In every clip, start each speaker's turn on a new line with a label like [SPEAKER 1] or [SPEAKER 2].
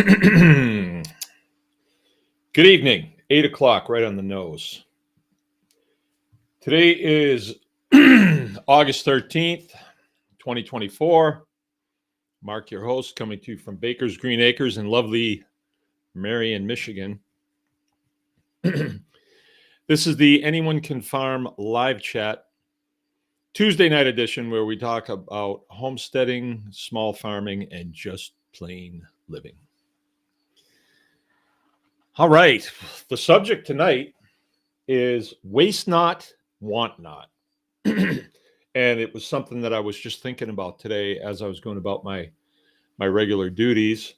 [SPEAKER 1] Good evening, 8 o'clock, right on the nose. Today is August 13th, 2024. Mark, your host, coming to you from Baker's Green Acres in lovely Marion, Michigan. This is the Anyone Can Farm live chat Tuesday night edition where we talk about homesteading, small farming, and just plain living. All right, the subject tonight is waste not, want not. And it was something that I was just thinking about today as I was going about my regular duties.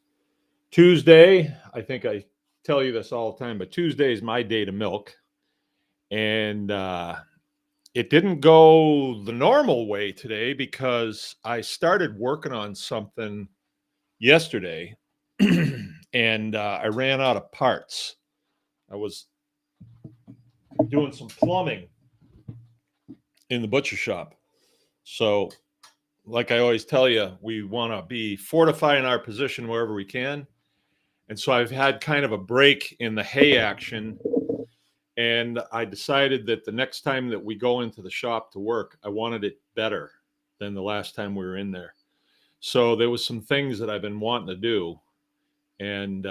[SPEAKER 1] Tuesday, I think I tell you this all the time, but Tuesday is my day to milk. And it didn't go the normal way today because I started working on something yesterday and I ran out of parts. I was doing some plumbing in the butcher shop. So, like I always tell you, we want to be fortifying our position wherever we can. And so I've had kind of a break in the hay action. And I decided that the next time that we go into the shop to work, I wanted it better than the last time we were in there. So there was some things that I've been wanting to do. And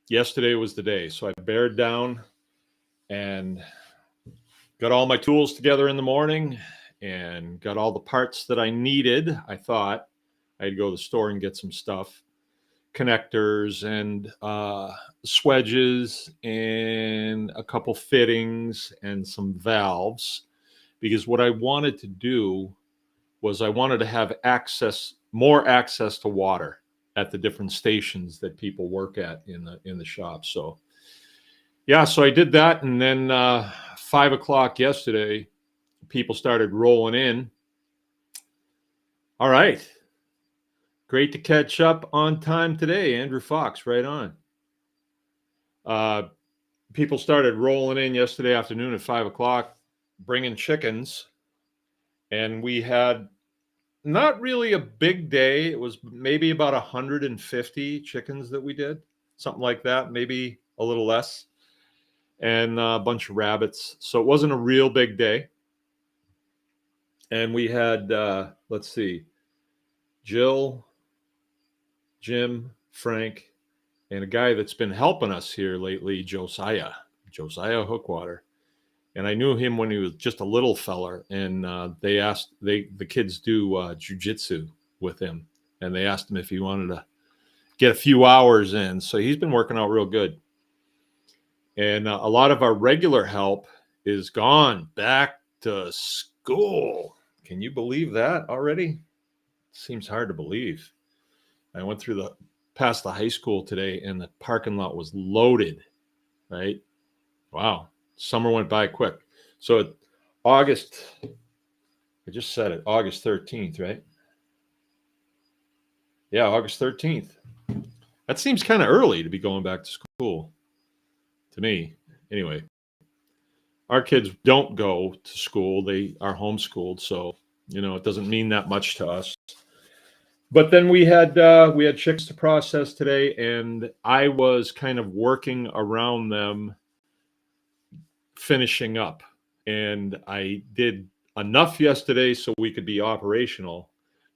[SPEAKER 1] yesterday was the day. So I bared down and got all my tools together in the morning and got all the parts that I needed. I thought I'd go to the store and get some stuff, connectors and swedges and a couple fittings and some valves, because what I wanted to do was I wanted to have more access to water at the different stations that people work at in the shop. So yeah, so I did that, and then 5 o'clock yesterday, people started rolling in. All right. Great to catch up on time today, Andrew Fox, right on. People started rolling in yesterday afternoon at 5 o'clock, bringing chickens, and we had not really a big day. It was maybe about 150 chickens that we did, something like that, maybe a little less, and a bunch of rabbits. So it wasn't a real big day. And we had, let's see, Jill, Jim, Frank, and a guy that's been helping us here lately, Josiah Hookwater. And I knew him when he was just a little feller. And the kids do jujitsu with him. And they asked him if he wanted to get a few hours in. So he's been working out real good. And a lot of our regular help is gone back to school. Can you believe that already? Seems hard to believe. I went past the high school today and the parking lot was loaded, right? Wow. Summer went by quick. So August 13th, right? Yeah, August 13th. That seems kind of early to be going back to school to me. Anyway, our kids don't go to school. They are homeschooled. So, it doesn't mean that much to us. But then we had chicks to process today, and I was kind of working around them finishing up. And I did enough yesterday so we could be operational,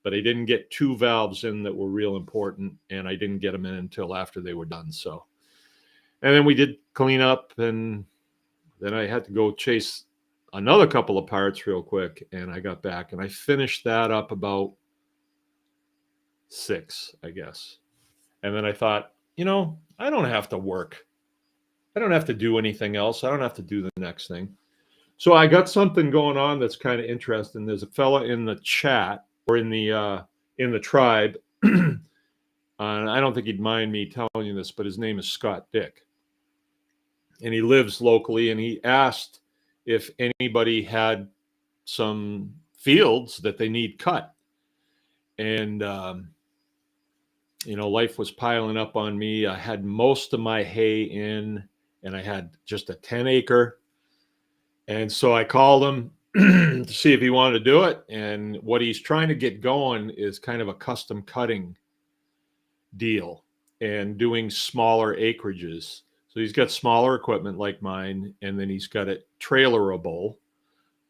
[SPEAKER 1] but I didn't get 2 valves in that were real important, and I didn't get them in until after they were done. So, and then we did clean up, and then I had to go chase another couple of parts real quick, and I got back, and I finished that up about 6, I guess. And then I thought, I don't have to work. I don't have to do anything else. I don't have to do the next thing. So I got something going on that's kind of interesting. There's a fella in the chat or in the tribe. And I don't think he'd mind me telling you this, but his name is Scott Dick. And he lives locally, and he asked if anybody had some fields that they need cut. And life was piling up on me. I had most of my hay in, and I had just a 10-acre. And so I called him to see if he wanted to do it. And what he's trying to get going is kind of a custom cutting deal. and doing smaller acreages. So he's got smaller equipment like mine, and then he's got it trailerable.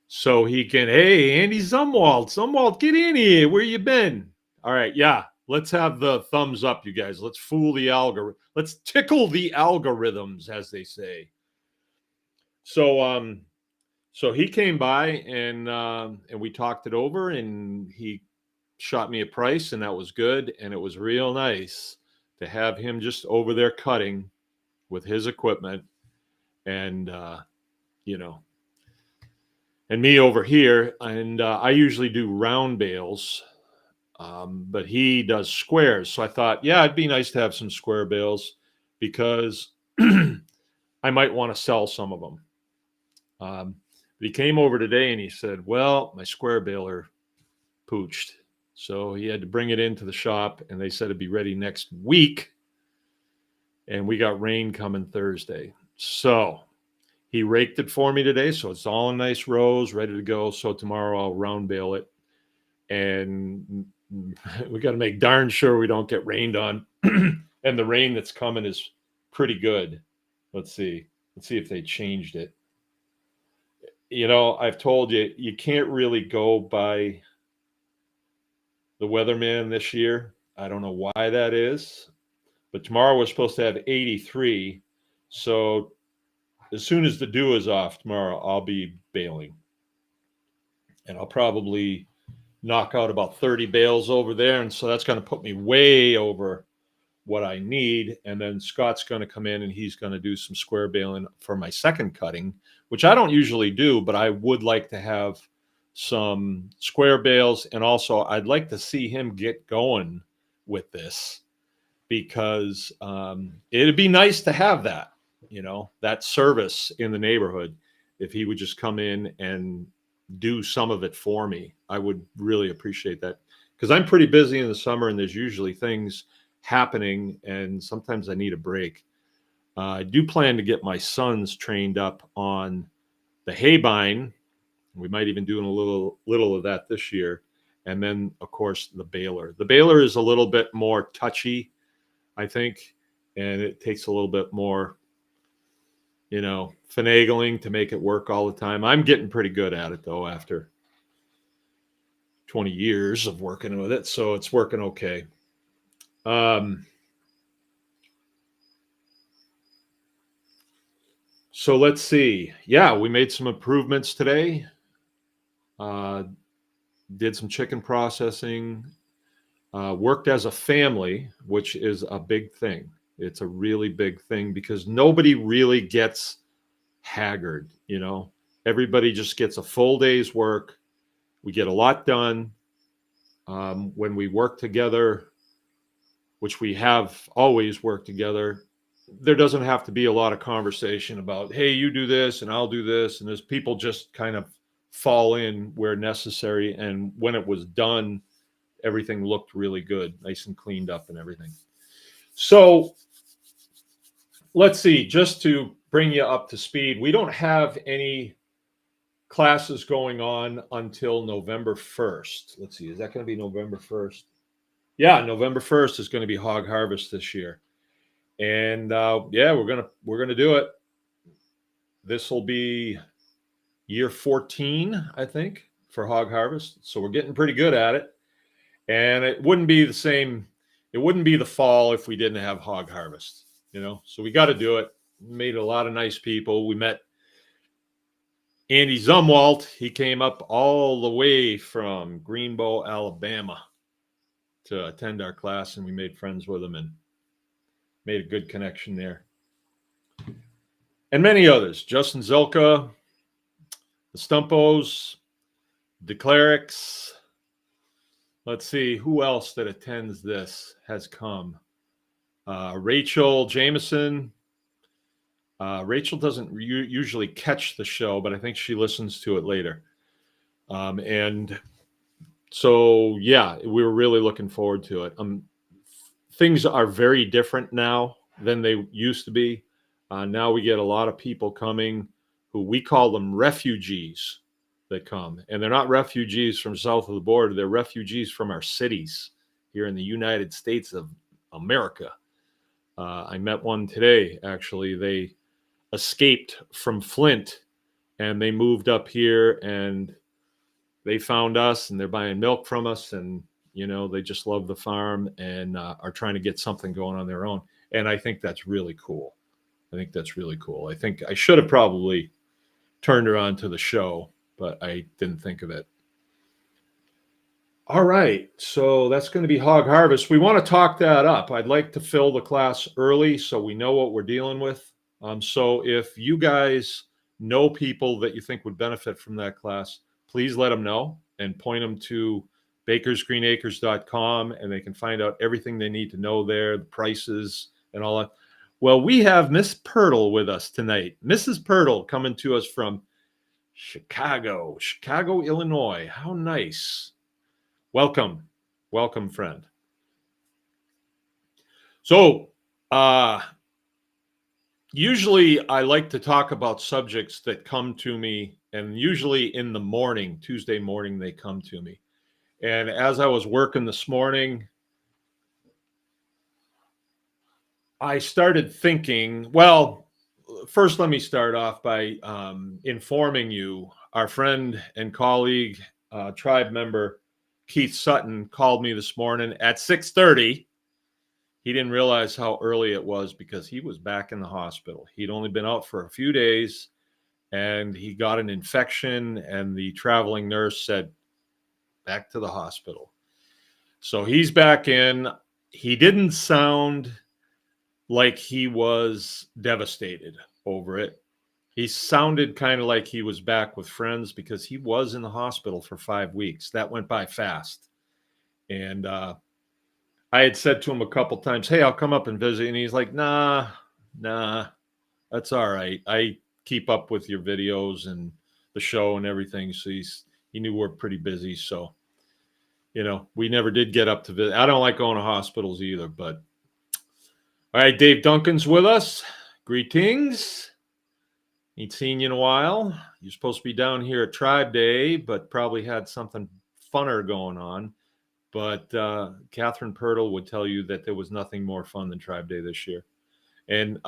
[SPEAKER 1] So he can, hey, Andy Zumwalt, get in here. Where you been? All right, yeah. Let's have the thumbs up, you guys. Let's fool the algorithm. Let's tickle the algorithms, as they say. So so he came by and we talked it over, and he shot me a price, and that was good, and it was real nice to have him just over there cutting with his equipment, and you know, and me over here, and I usually do round bales, but he does squares. So I thought, yeah, it'd be nice to have some square bales because I might want to sell some of them. But he came over today and he said, well, my square baler pooched. So he had to bring it into the shop, and they said it'd be ready next week. And we got rain coming Thursday. So he raked it for me today. So it's all in nice rows, ready to go. So tomorrow I'll round bale it. And we got to make darn sure we don't get rained on. And the rain that's coming is pretty good. Let's see. Let's see if they changed it. You know, I've told you, you can't really go by the weatherman this year. I don't know why that is, but tomorrow we're supposed to have 83. So as soon as the dew is off tomorrow, I'll be baling, and I'll probably knock out about 30 bales over there. And so that's going to put me way over what I need. And then Scott's going to come in and he's going to do some square baling for my second cutting, which I don't usually do, but I would like to have some square bales. And also I'd like to see him get going with this, because it'd be nice to have that, you know, that service in the neighborhood. If he would just come in and do some of it for me, I would really appreciate that, because I'm pretty busy in the summer and there's usually things happening, and sometimes I need a break. I do plan to get my sons trained up on the haybine. We might even do a little of that this year. And then, of course, the baler. The baler is a little bit more touchy, I think, and it takes a little bit more, you know, finagling to make it work all the time. I'm getting pretty good at it, though, after 20 years of working with it, so it's working okay. So let's see. Yeah, we made some improvements today. Did some chicken processing. Worked as a family, which is a big thing. It's a really big thing because nobody really gets haggard, you know. Everybody just gets a full day's work. We get a lot done. When we work together, which we have always worked together, there doesn't have to be a lot of conversation about, hey, you do this and I'll do this. And there's people just kind of fall in where necessary. And when it was done, everything looked really good, nice and cleaned up and everything. So let's see, just to bring you up to speed, we don't have any classes going on until November 1st. Let's see, is that going to be November 1st? Yeah, November 1st is going to be hog harvest this year. And yeah, we're gonna do it. This will be year 14, I think, for hog harvest. So we're getting pretty good at it. And it wouldn't be the same. It wouldn't be the fall if we didn't have hog harvest, you know. So we got to do it. Made a lot of nice people. We met Andy Zumwalt. He came up all the way from Greenbow, Alabama, to attend our class, and we made friends with him and made a good connection there. And many others. Justin Zilka, the Stumpos, the Clerics. Let's see who else that attends this has come. Rachel Jameson. Rachel doesn't usually catch the show, but I think she listens to it later. And so, yeah, we were really looking forward to it. Things are very different now than they used to be. Now we get a lot of people coming who we call them refugees that come. And they're not refugees from south of the border. They're refugees from our cities here in the United States of America. I met one today, actually. They escaped from Flint and they moved up here and they found us and they're buying milk from us. And, they just love the farm and are trying to get something going on their own. And I think that's really cool. I think I should have probably turned her on to the show, but I didn't think of it. All right, so that's going to be Hog Harvest. We want to talk that up. I'd like to fill the class early so we know what we're dealing with. So if you guys know people that you think would benefit from that class, please let them know and point them to bakersgreenacres.com, and they can find out everything they need to know there, the prices and all that. Well, we have Miss Pirtle with us tonight. Mrs. Pirtle coming to us from Chicago, Illinois. How nice. Welcome, friend. So, usually I like to talk about subjects that come to me, and usually in the morning, Tuesday morning, they come to me. And as I was working this morning, I started thinking, well, first, let me start off by informing you, our friend and colleague, tribe member, Keith Sutton, called me this morning at 6:30. He didn't realize how early it was because he was back in the hospital. He'd only been out for a few days and he got an infection, and the traveling nurse said, back to the hospital. So he's back in. He didn't sound like he was devastated over it. He sounded kind of like he was back with friends because he was in the hospital for 5 weeks. That went by fast. And I had said to him a couple times, hey, I'll come up and visit. And he's like, nah, that's all right. I keep up with your videos and the show and everything. So he knew we're pretty busy. So, we never did get up to visit. I don't like going to hospitals either, but all right, Dave Duncan's with us. Greetings. Ain't seen you in a while. You're supposed to be down here at Tribe Day, but probably had something funner going on. But Catherine Pirtle would tell you that there was nothing more fun than Tribe Day this year. And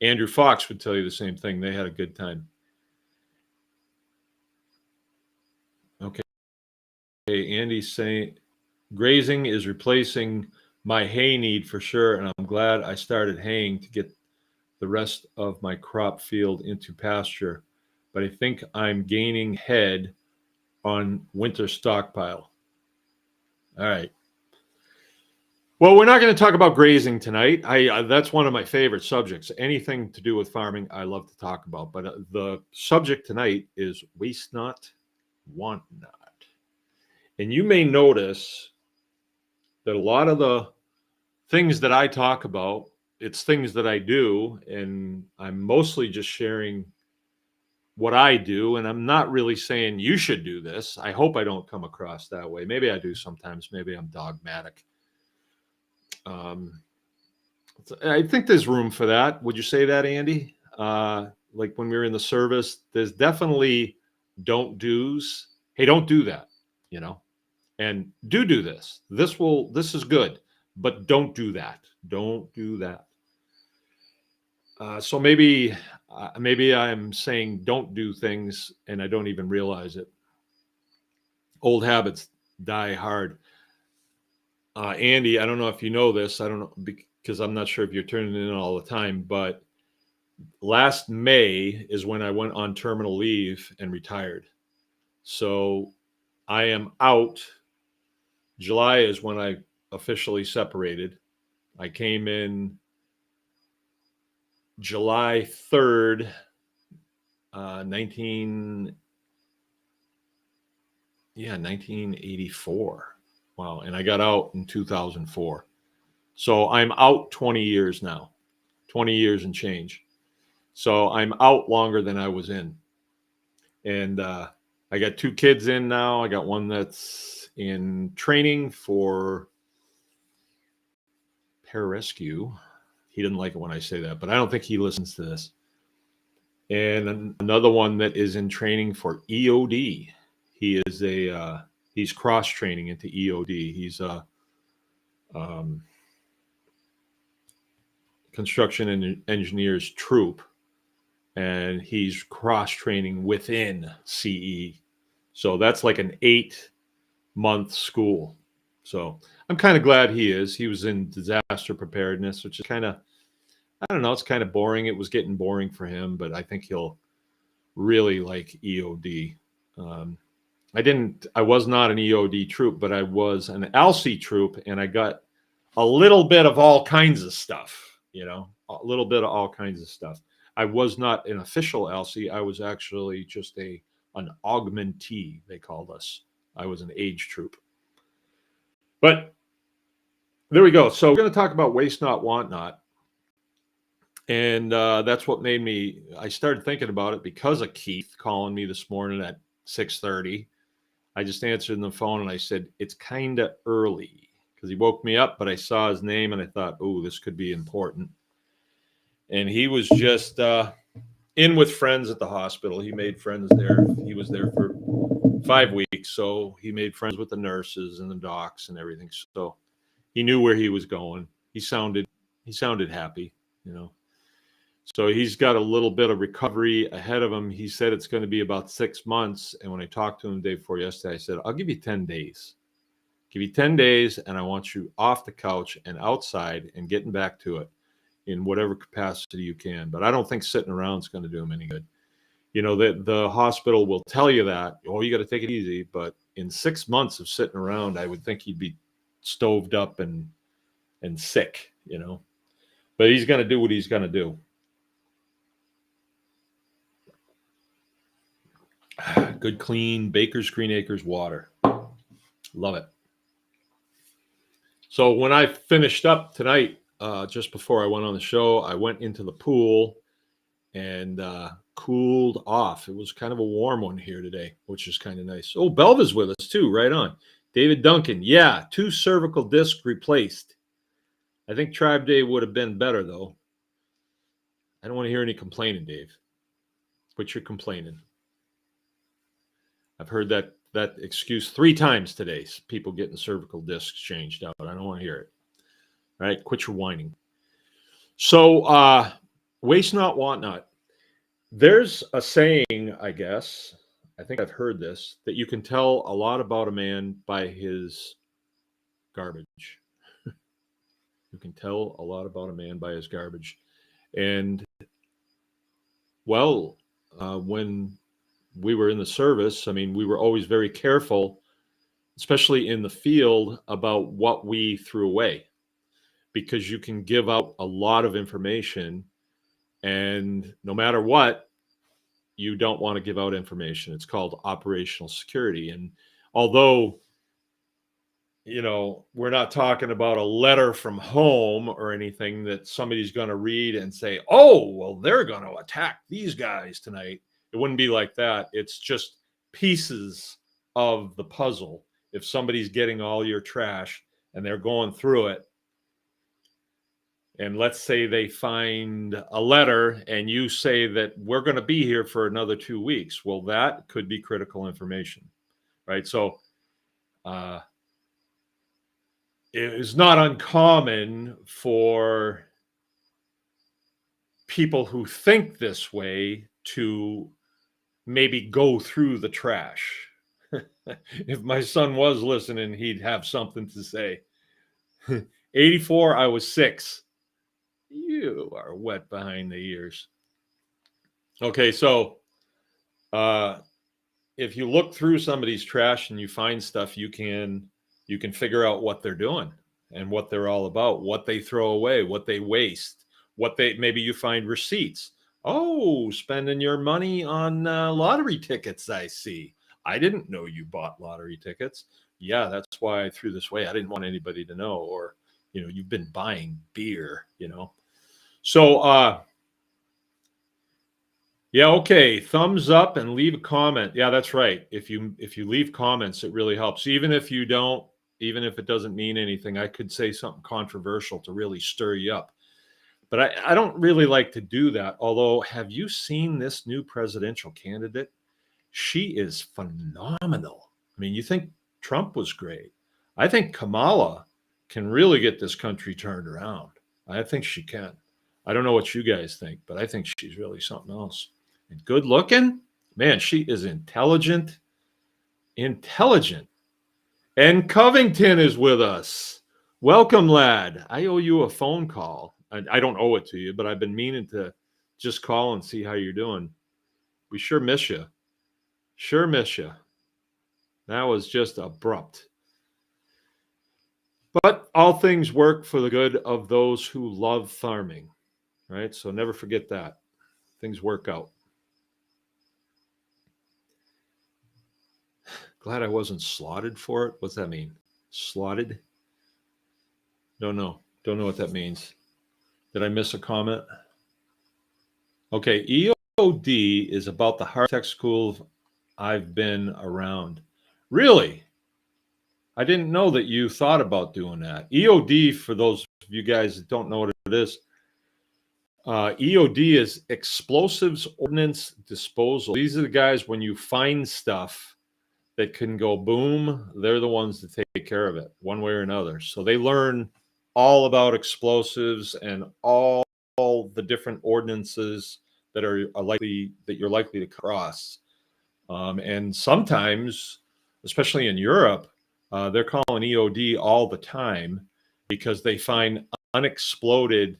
[SPEAKER 1] Andrew Fox would tell you the same thing. They had a good time. Okay. Andy's saying grazing is replacing my hay need for sure, and I'm glad I started haying to get the rest of my crop field into pasture, but I think I'm gaining head on winter stockpile. All right. Well, we're not going to talk about grazing tonight. That's one of my favorite subjects. Anything to do with farming, I love to talk about. But the subject tonight is waste not, want not. And you may notice that a lot of the things that I talk about, it's things that I do, and I'm mostly just sharing what I do, and I'm not really saying you should do this. I hope I don't come across that way. Maybe I do sometimes. Maybe I'm dogmatic. I think there's room for that. Would you say that, Andy? Like when we were in the service, there's definitely don't do's. Hey, don't do that, and do this. This is good, but don't do that. Don't do that. So maybe I'm saying don't do things and I don't even realize it. Old habits die hard. Andy, I don't know if you know this. I don't know because I'm not sure if you're turning in all the time, but last May is when I went on terminal leave and retired. So I am out. July is when I officially separated. I came in July 3rd, 1984. Wow. And I got out in 2004. So I'm out 20 years now, 20 years and change. So I'm out longer than I was in. And I got 2 kids in now. I got one that's in training for pararescue. He didn't like it when I say that, but I don't think he listens to this. And another one that is in training for EOD. He is he's cross training into EOD. He's construction and engineers troop, and he's cross training within CE. So that's like an 8-month school. So I'm kind of glad he is. He was in disaster preparedness, which is kind of, I don't know, it's kind of boring. It was getting boring for him, but I think he'll really like EOD. I was not an EOD troop, but I was an ALSI troop, and I got a little bit of all kinds of stuff, a little bit of all kinds of stuff. I was not an official ALSI. I was actually just an augmentee, they called us. I was an age troop. But there we go. So we're going to talk about waste not, want not. And that's what made I started thinking about it because of Keith calling me this morning at 6:30. I just answered the phone and I said, it's kind of early, because he woke me up, but I saw his name and I thought, oh, this could be important. And he was just in with friends at the hospital. He made friends there. He was there for 5 weeks. So he made friends with the nurses and the docs and everything. So he knew where he was going. He sounded happy, So he's got a little bit of recovery ahead of him. He said it's going to be about 6 months. And when I talked to him the day before yesterday, I said, I'll give you 10 days. Give you 10 days, and I want you off the couch and outside and getting back to it in whatever capacity you can. But I don't think sitting around is going to do him any good. The hospital will tell you that, oh, you got to take it easy. But in 6 months of sitting around, I would think he'd be stoved up and sick, But he's going to do what he's going to do. Good, clean Baker's Green Acres water. Love it. So when I finished up tonight, just before I went on the show, I went into the pool and cooled off. It was kind of a warm one here today, which is kind of nice. Oh, Belva's with us too. Right on. David Duncan. Yeah, 2 cervical discs replaced. I think Tribe Day would have been better, though. I don't want to hear any complaining, Dave. Quit your complaining. I've heard that excuse 3 times today. People getting cervical discs changed out. I don't want to hear it. All right, quit your whining. So, waste not, want not. There's a saying, I guess, I think I've heard this, that you can tell a lot about a man by his garbage. You can tell a lot about a man by his garbage. And, well, when we were in the service, I mean, we were always very careful, especially in the field, about what we threw away, because you can give out a lot of information, and no matter what, you don't want to give out information. It's called operational security. And although, we're not talking about a letter from home or anything that somebody's going to read and say, oh, well, they're going to attack these guys tonight. It wouldn't be like that. It's just pieces of the puzzle. If somebody's getting all your trash and they're going through it, and let's say they find a letter and you say that we're going to be here for another 2 weeks, well, that could be critical information, right? So it is not uncommon for people who think this way to maybe go through the trash. If my son was listening, he'd have something to say. 84, I was 6. You are wet behind the ears. Okay, so if you look through somebody's trash and you find stuff, you can figure out what they're doing and what they're all about, what they throw away, what they waste, maybe you find receipts. Oh, spending your money on lottery tickets, I see. I didn't know you bought lottery tickets. Yeah, that's why I threw this away. I didn't want anybody to know. Or, you've been buying beer, So, yeah, okay. Thumbs up and leave a comment. Yeah, that's right. If you leave comments, it really helps. Even if it doesn't mean anything, I could say something controversial to really stir you up. But I don't really like to do that. Although, have you seen this new presidential candidate? She is phenomenal. I mean, you think Trump was great. I think Kamala can really get this country turned around. I think she can. I don't know what you guys think, but I think she's really something else. And good looking, man, she is intelligent. Intelligent. And Covington is with us. Welcome, lad. I owe you a phone call. I don't owe it to you, but I've been meaning to just call and see how you're doing. We sure miss you. Sure miss you. That was just abrupt. But all things work for the good of those who love farming, right? So never forget that. Things work out. Glad I wasn't slotted for it. What's that mean? Slotted? Don't know. Don't know what that means. Did I miss a comment? Okay, EOD is about the hard tech schools I've been around. Really? I didn't know that you thought about doing that. EOD, for those of you guys that don't know what it is, EOD is explosives ordnance disposal. These are the guys when you find stuff that can go boom, they're the ones that take care of it one way or another. So they learn all about explosives and all the different ordinances that are likely that you're likely to cross. And sometimes, especially in Europe, they're calling EOD all the time because they find unexploded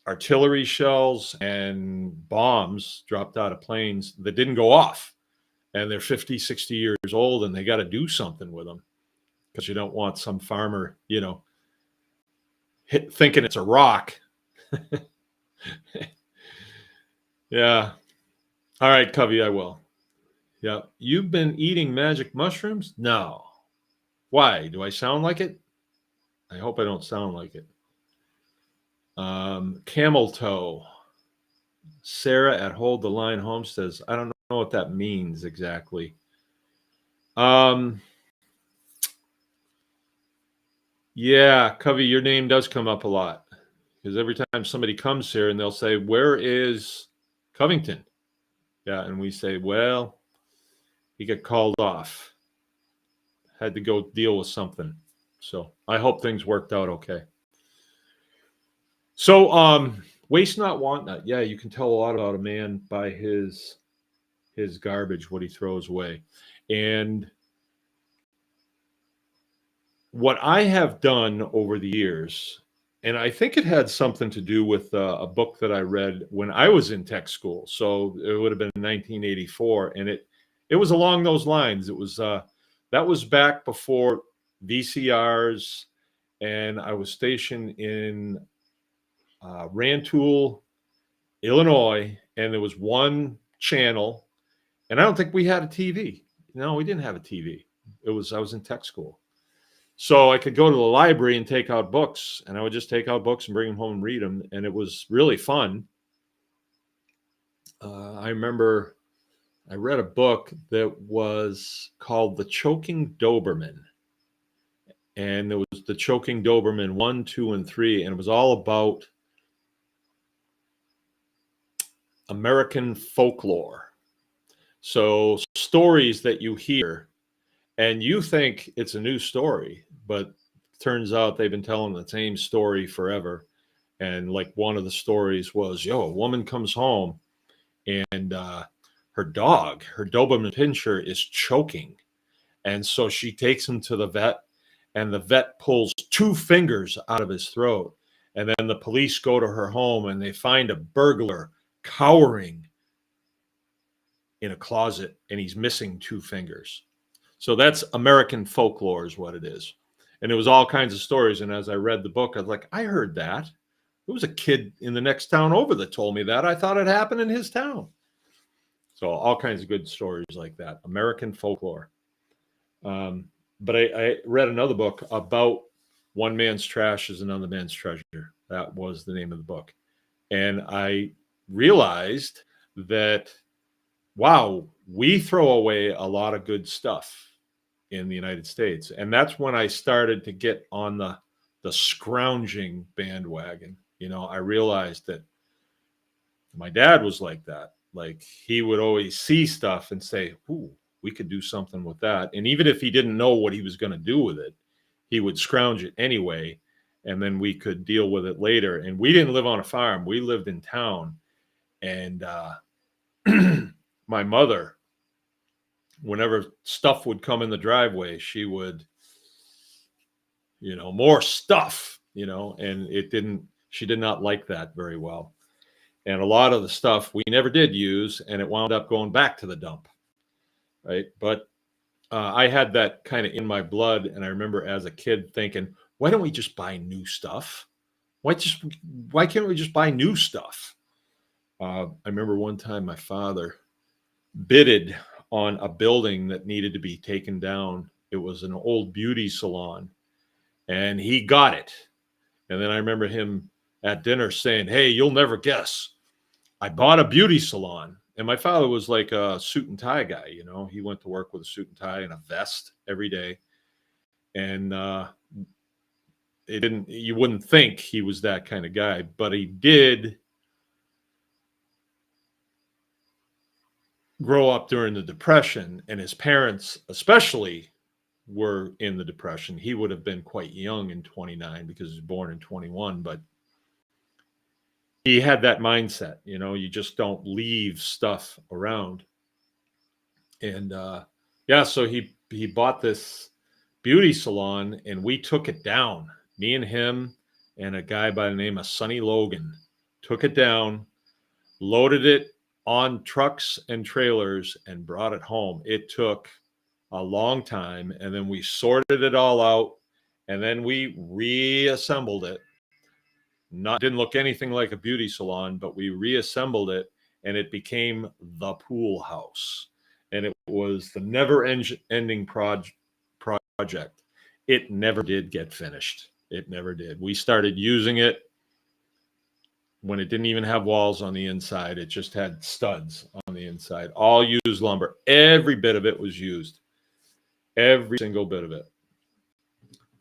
[SPEAKER 1] artillery shells and bombs dropped out of planes that didn't go off. And they're 50, 60 years old and they got to do something with them because you don't want some farmer, thinking it's a rock. Yeah. All right, Covey, I will. Yeah. You've been eating magic mushrooms? No. Why? Do I sound like it? I hope I don't sound like it. Camel toe. Sarah at Hold the Line Homesteads. I don't know what that means exactly. Yeah, Covey, your name does come up a lot because every time somebody comes here and they'll say, "Where is Covington?" Yeah, and we say, "Well, he got called off. Had to go deal with something." So I hope things worked out okay. So, waste not, want not. Yeah, you can tell a lot about a man by his garbage, what he throws away. And what I have done over the years, and I think it had something to do with a book that I read when I was in tech school. So it would have been 1984, and it was along those lines. It was that was back before VCRs, and I was stationed in Rantoul, Illinois, and there was one channel, and I don't think we had a TV. No, we didn't have a TV. I was in tech school. So I could go to the library and take out books, and I would just take out books and bring them home and read them, and it was really fun. I remember I read a book that was called The Choking Doberman, and it was The Choking Doberman 1, 2, and 3, and it was all about American folklore. So stories that you hear and you think it's a new story, but turns out they've been telling the same story forever. And like one of the stories was, a woman comes home and her dog, her Doberman Pinscher, is choking. And so she takes him to the vet, and the vet pulls 2 fingers out of his throat. And then the police go to her home and they find a burglar cowering in a closet, and he's missing 2 fingers. So that's American folklore is what it is. And it was all kinds of stories. And as I read the book, I was like, I heard that. There was a kid in the next town over that told me that. I thought it happened in his town. So all kinds of good stories like that. American folklore. But I read another book about one man's trash is another man's treasure. That was the name of the book. And I realized that, wow, we throw away a lot of good stuff in the United States. And that's when I started to get on the scrounging bandwagon. I realized that my dad was like that. Like he would always see stuff and say, ooh, we could do something with that. And even if he didn't know what he was going to do with it, he would scrounge it anyway. and then we could deal with it later. And we didn't live on a farm. We lived in town. And my mother, whenever stuff would come in the driveway, she would, more stuff, and she did not like that very well. And a lot of the stuff we never did use, and it wound up going back to the dump. Right. But I had that kind of in my blood. And I remember as a kid thinking, why don't we just buy new stuff? Why can't we just buy new stuff? I remember one time my father bidded on a building that needed to be taken down. It was an old beauty salon, and he got it. And then I remember him at dinner saying, hey, you'll never guess, I bought a beauty salon. And my father was like a suit and tie guy. He went to work with a suit and tie and a vest every day. And you wouldn't think he was that kind of guy, but he did grow up during the Depression, and his parents especially were in the Depression. He would have been quite young in 29 because he was born in 21, but he had that mindset, you just don't leave stuff around. And so he bought this beauty salon, and we took it down. Me and him and a guy by the name of Sonny Logan took it down, loaded it on trucks and trailers, and brought it home. It took a long time, and then we sorted it all out, and then we reassembled it. Didn't look anything like a beauty salon, but we reassembled it, and it became the pool house. And it was the never-ending project. It never did get finished. It never did. We started using it when it didn't even have walls on the inside. It just had studs on the inside. All used lumber. Every bit of it was used. Every single bit of it.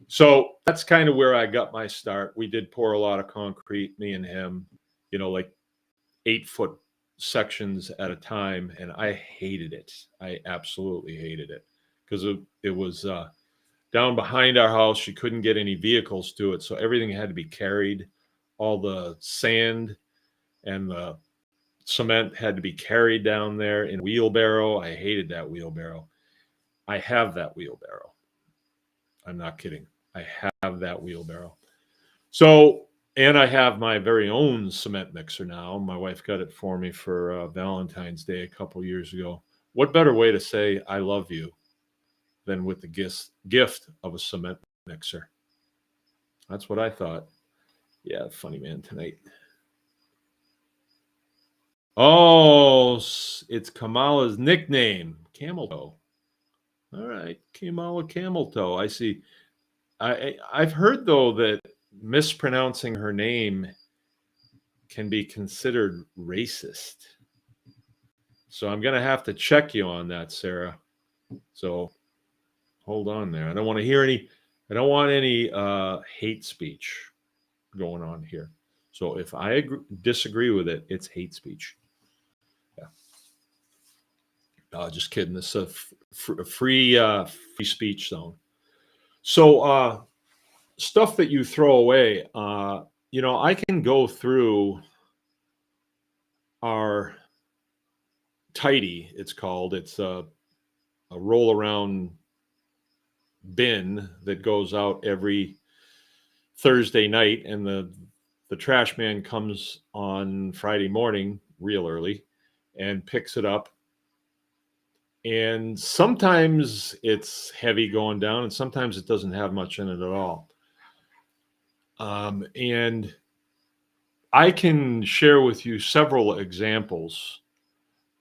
[SPEAKER 1] So that's kind of where I got my start. We did pour a lot of concrete, me and him, like 8-foot sections at a time. And I hated it. I absolutely hated it because it was down behind our house. You couldn't get any vehicles to it. So everything had to be carried. All the sand and the cement had to be carried down there in a wheelbarrow. I hated that wheelbarrow. I have that wheelbarrow. I'm not kidding. I have that wheelbarrow. So, and I have my very own cement mixer now. My wife got it for me for Valentine's Day a couple years ago. What better way to say I love you than with the gift of a cement mixer? That's what I thought. Yeah, funny man tonight. Oh, it's Kamala's nickname, Camel Toe. All right, Kamala Camel Toe. I see. I've heard, though, that mispronouncing her name can be considered racist. So I'm going to have to check you on that, Sarah. So hold on there. I don't want any hate speech going on here. So if I disagree with it, it's hate speech. Yeah. Just kidding. This is a free speech zone. So stuff that you throw away, I can go through our tidy, it's called. It's a roll around bin that goes out every Thursday night, and the trash man comes on Friday morning real early and picks it up. And sometimes it's heavy going down, and sometimes it doesn't have much in it at all. And I can share with you several examples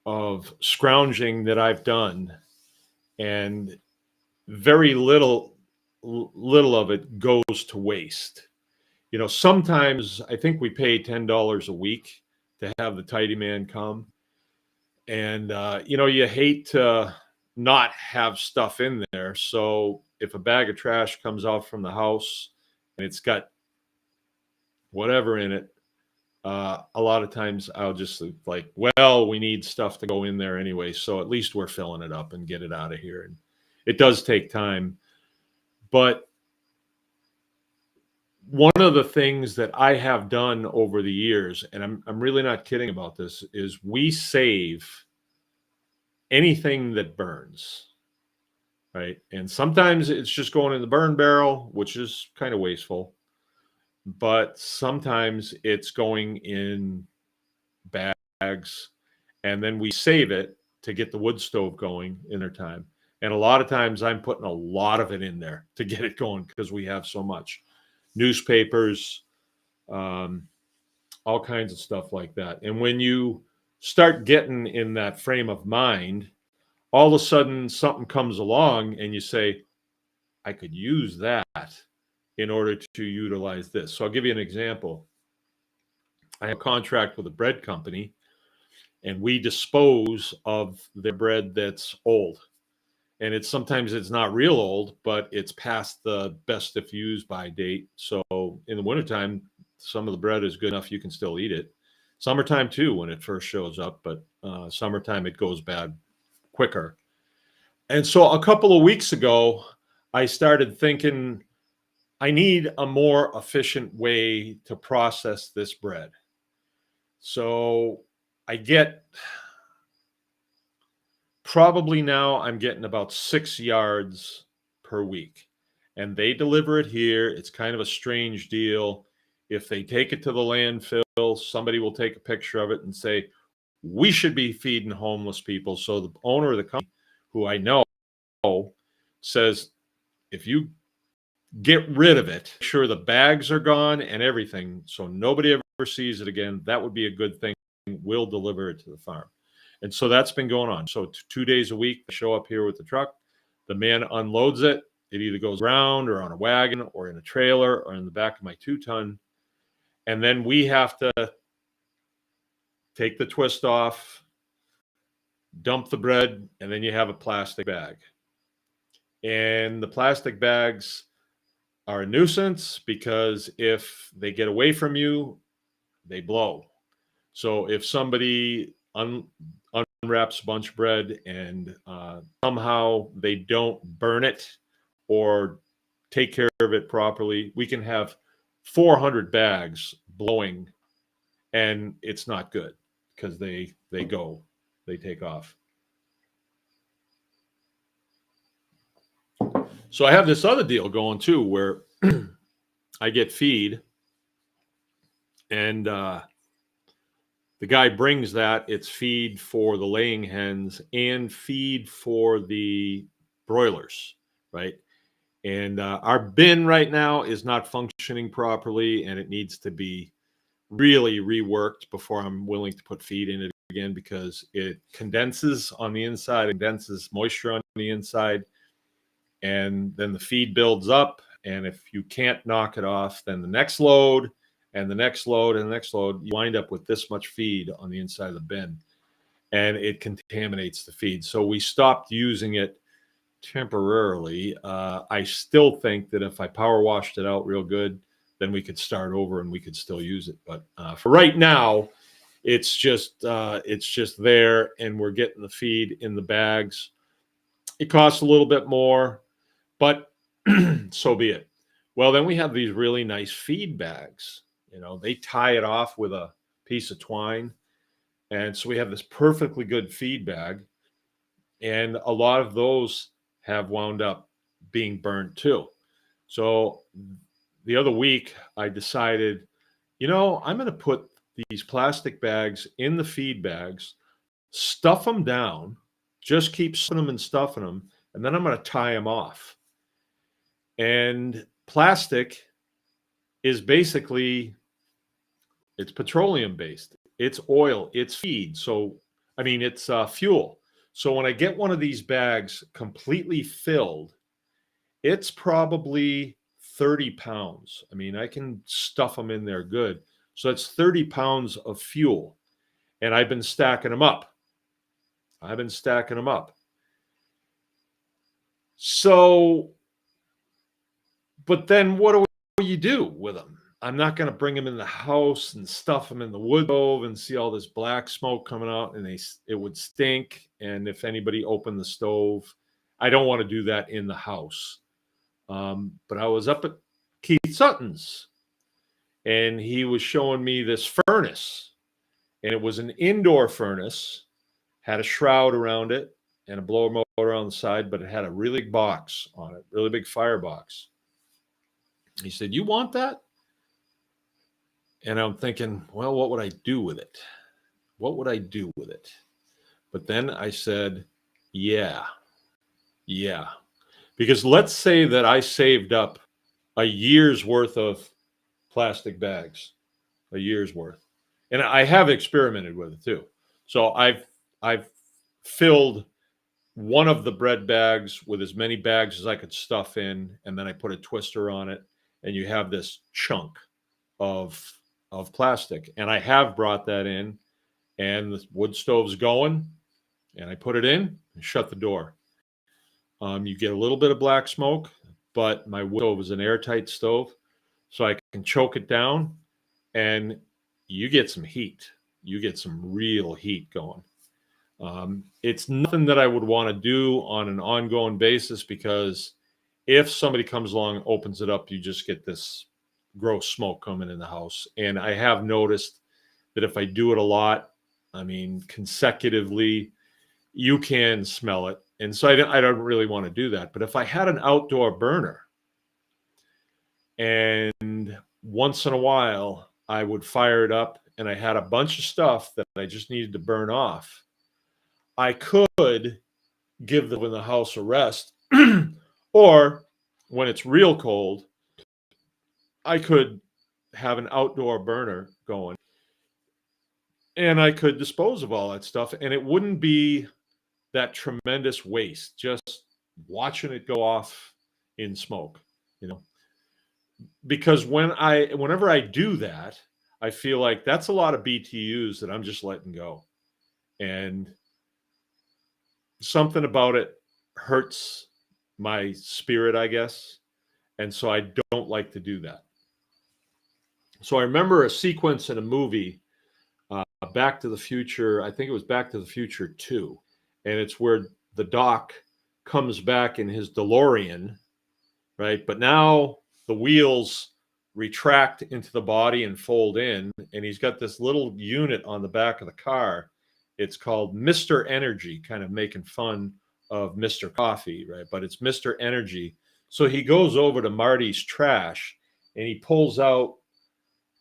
[SPEAKER 1] of scrounging that I've done, and very little of it goes to waste. Sometimes I think we pay $10 a week to have the tidy man come. And, you hate to not have stuff in there. So if a bag of trash comes out from the house and it's got whatever in it, a lot of times I'll just like, well, we need stuff to go in there anyway. So at least we're filling it up and get it out of here. And it does take time. But one of the things that I have done over the years, and I'm really not kidding about this, is we save anything that burns, right? And sometimes it's just going in the burn barrel, which is kind of wasteful, but sometimes it's going in bags, and then we save it to get the wood stove going in their time. And a lot of times I'm putting a lot of it in there to get it going because we have so much newspapers, um, all kinds of stuff like that. And when you start getting in that frame of mind, all of a sudden something comes along and you say, I could use that in order to utilize this. So I'll give you an example. I have a contract with a bread company, and we dispose of their bread that's old. And it's sometimes it's not real old, but it's past the best if used by date. So in the wintertime, some of the bread is good enough you can still eat it. Summertime too, when it first shows up, but summertime it goes bad quicker. And so a couple of weeks ago, I started thinking I need a more efficient way to process this bread. So I get probably now I'm getting about 6 yards per week, and they deliver it here. It's kind of a strange deal. If they take it to the landfill, somebody will take a picture of it and say, we should be feeding homeless people. So the owner of the company, who I know, says, if you get rid of it, make sure the bags are gone and everything, so nobody ever sees it again, that would be a good thing. We'll deliver it to the farm. And so that's been going on. So 2 days a week, I show up here with the truck. The man unloads it. It either goes around or on a wagon or in a trailer or in the back of my 2-ton. And then we have to take the twist off, dump the bread, and then you have a plastic bag. And the plastic bags are a nuisance because if they get away from you, they blow. So if somebody unwraps a bunch of bread and somehow they don't burn it or take care of it properly, we can have 400 bags blowing, and it's not good because they take off. So I have this other deal going too, where I get feed, and the guy brings that. It's feed for the laying hens and feed for the broilers, right? And our bin right now is not functioning properly, and it needs to be really reworked before I'm willing to put feed in it again, because it condenses on the inside, condenses moisture on the inside, and then the feed builds up. And if you can't knock it off, then the next load and the next load and the next load, you wind up with this much feed on the inside of the bin, and it contaminates the feed. So we stopped using it temporarily. I still think that if I power washed it out real good, then we could start over and we could still use it. But for right now, it's just there, and we're getting the feed in the bags. It costs a little bit more, but so be it. Well, then we have these really nice feed bags. They tie it off with a piece of twine. And so we have this perfectly good feed bag. And a lot of those have wound up being burnt too. So the other week I decided, I'm going to put these plastic bags in the feed bags, stuff them down, just keep stuffing them and stuffing them, and then I'm going to tie them off. And plastic is basically, it's petroleum based. It's oil, it's feed. So, it's fuel. So when I get one of these bags completely filled, it's probably 30 pounds. I can stuff them in there good. So that's 30 pounds of fuel. And I've been stacking them up. So, but then what do you do with them? I'm not going to bring them in the house and stuff them in the wood stove and see all this black smoke coming out, and it would stink. And if anybody opened the stove, I don't want to do that in the house. But I was up at Keith Sutton's and he was showing me this furnace, and it was an indoor furnace, had a shroud around it and a blower motor on the side, but it had a really big box on it, really big firebox. He said, "You want that?" And I'm thinking, well, what would I do with it? What would I do with it? But then I said, yeah, yeah. Because let's say that I saved up a year's worth of plastic bags, a year's worth. And I have experimented with it too. So I've filled one of the bread bags with as many bags as I could stuff in, and then I put a twister on it, and you have this chunk of plastic. And I have brought that in, and the wood stove's going, and I put it in and shut the door. You get a little bit of black smoke, but my wood stove is an airtight stove, so I can choke it down, and you get some heat. You get some real heat going. It's nothing that I would want to do on an ongoing basis, because if somebody comes along and opens it up, you just get this gross smoke coming in the house. And I have noticed that if I do it a lot, I mean, consecutively, you can smell it. And so I don't really want to do that. But if I had an outdoor burner, and once in a while I would fire it up, and I had a bunch of stuff that I just needed to burn off, I could give them in the house a rest. Or when it's real cold, I could have an outdoor burner going, and I could dispose of all that stuff, and it wouldn't be that tremendous waste just watching it go off in smoke, you know. Because whenever I do that, I feel like that's a lot of BTUs that I'm just letting go, and something about it hurts my spirit, I guess. And so I don't like to do that. So I remember a sequence in a movie, Back to the Future. I think it was Back to the Future 2. And it's where the Doc comes back in his DeLorean, right? But now the wheels retract into the body and fold in. And he's got this little unit on the back of the car. It's called Mr. Energy, kind of making fun of Mr. Coffee, right? But it's Mr. Energy. So he goes over to Marty's trash, and he pulls out,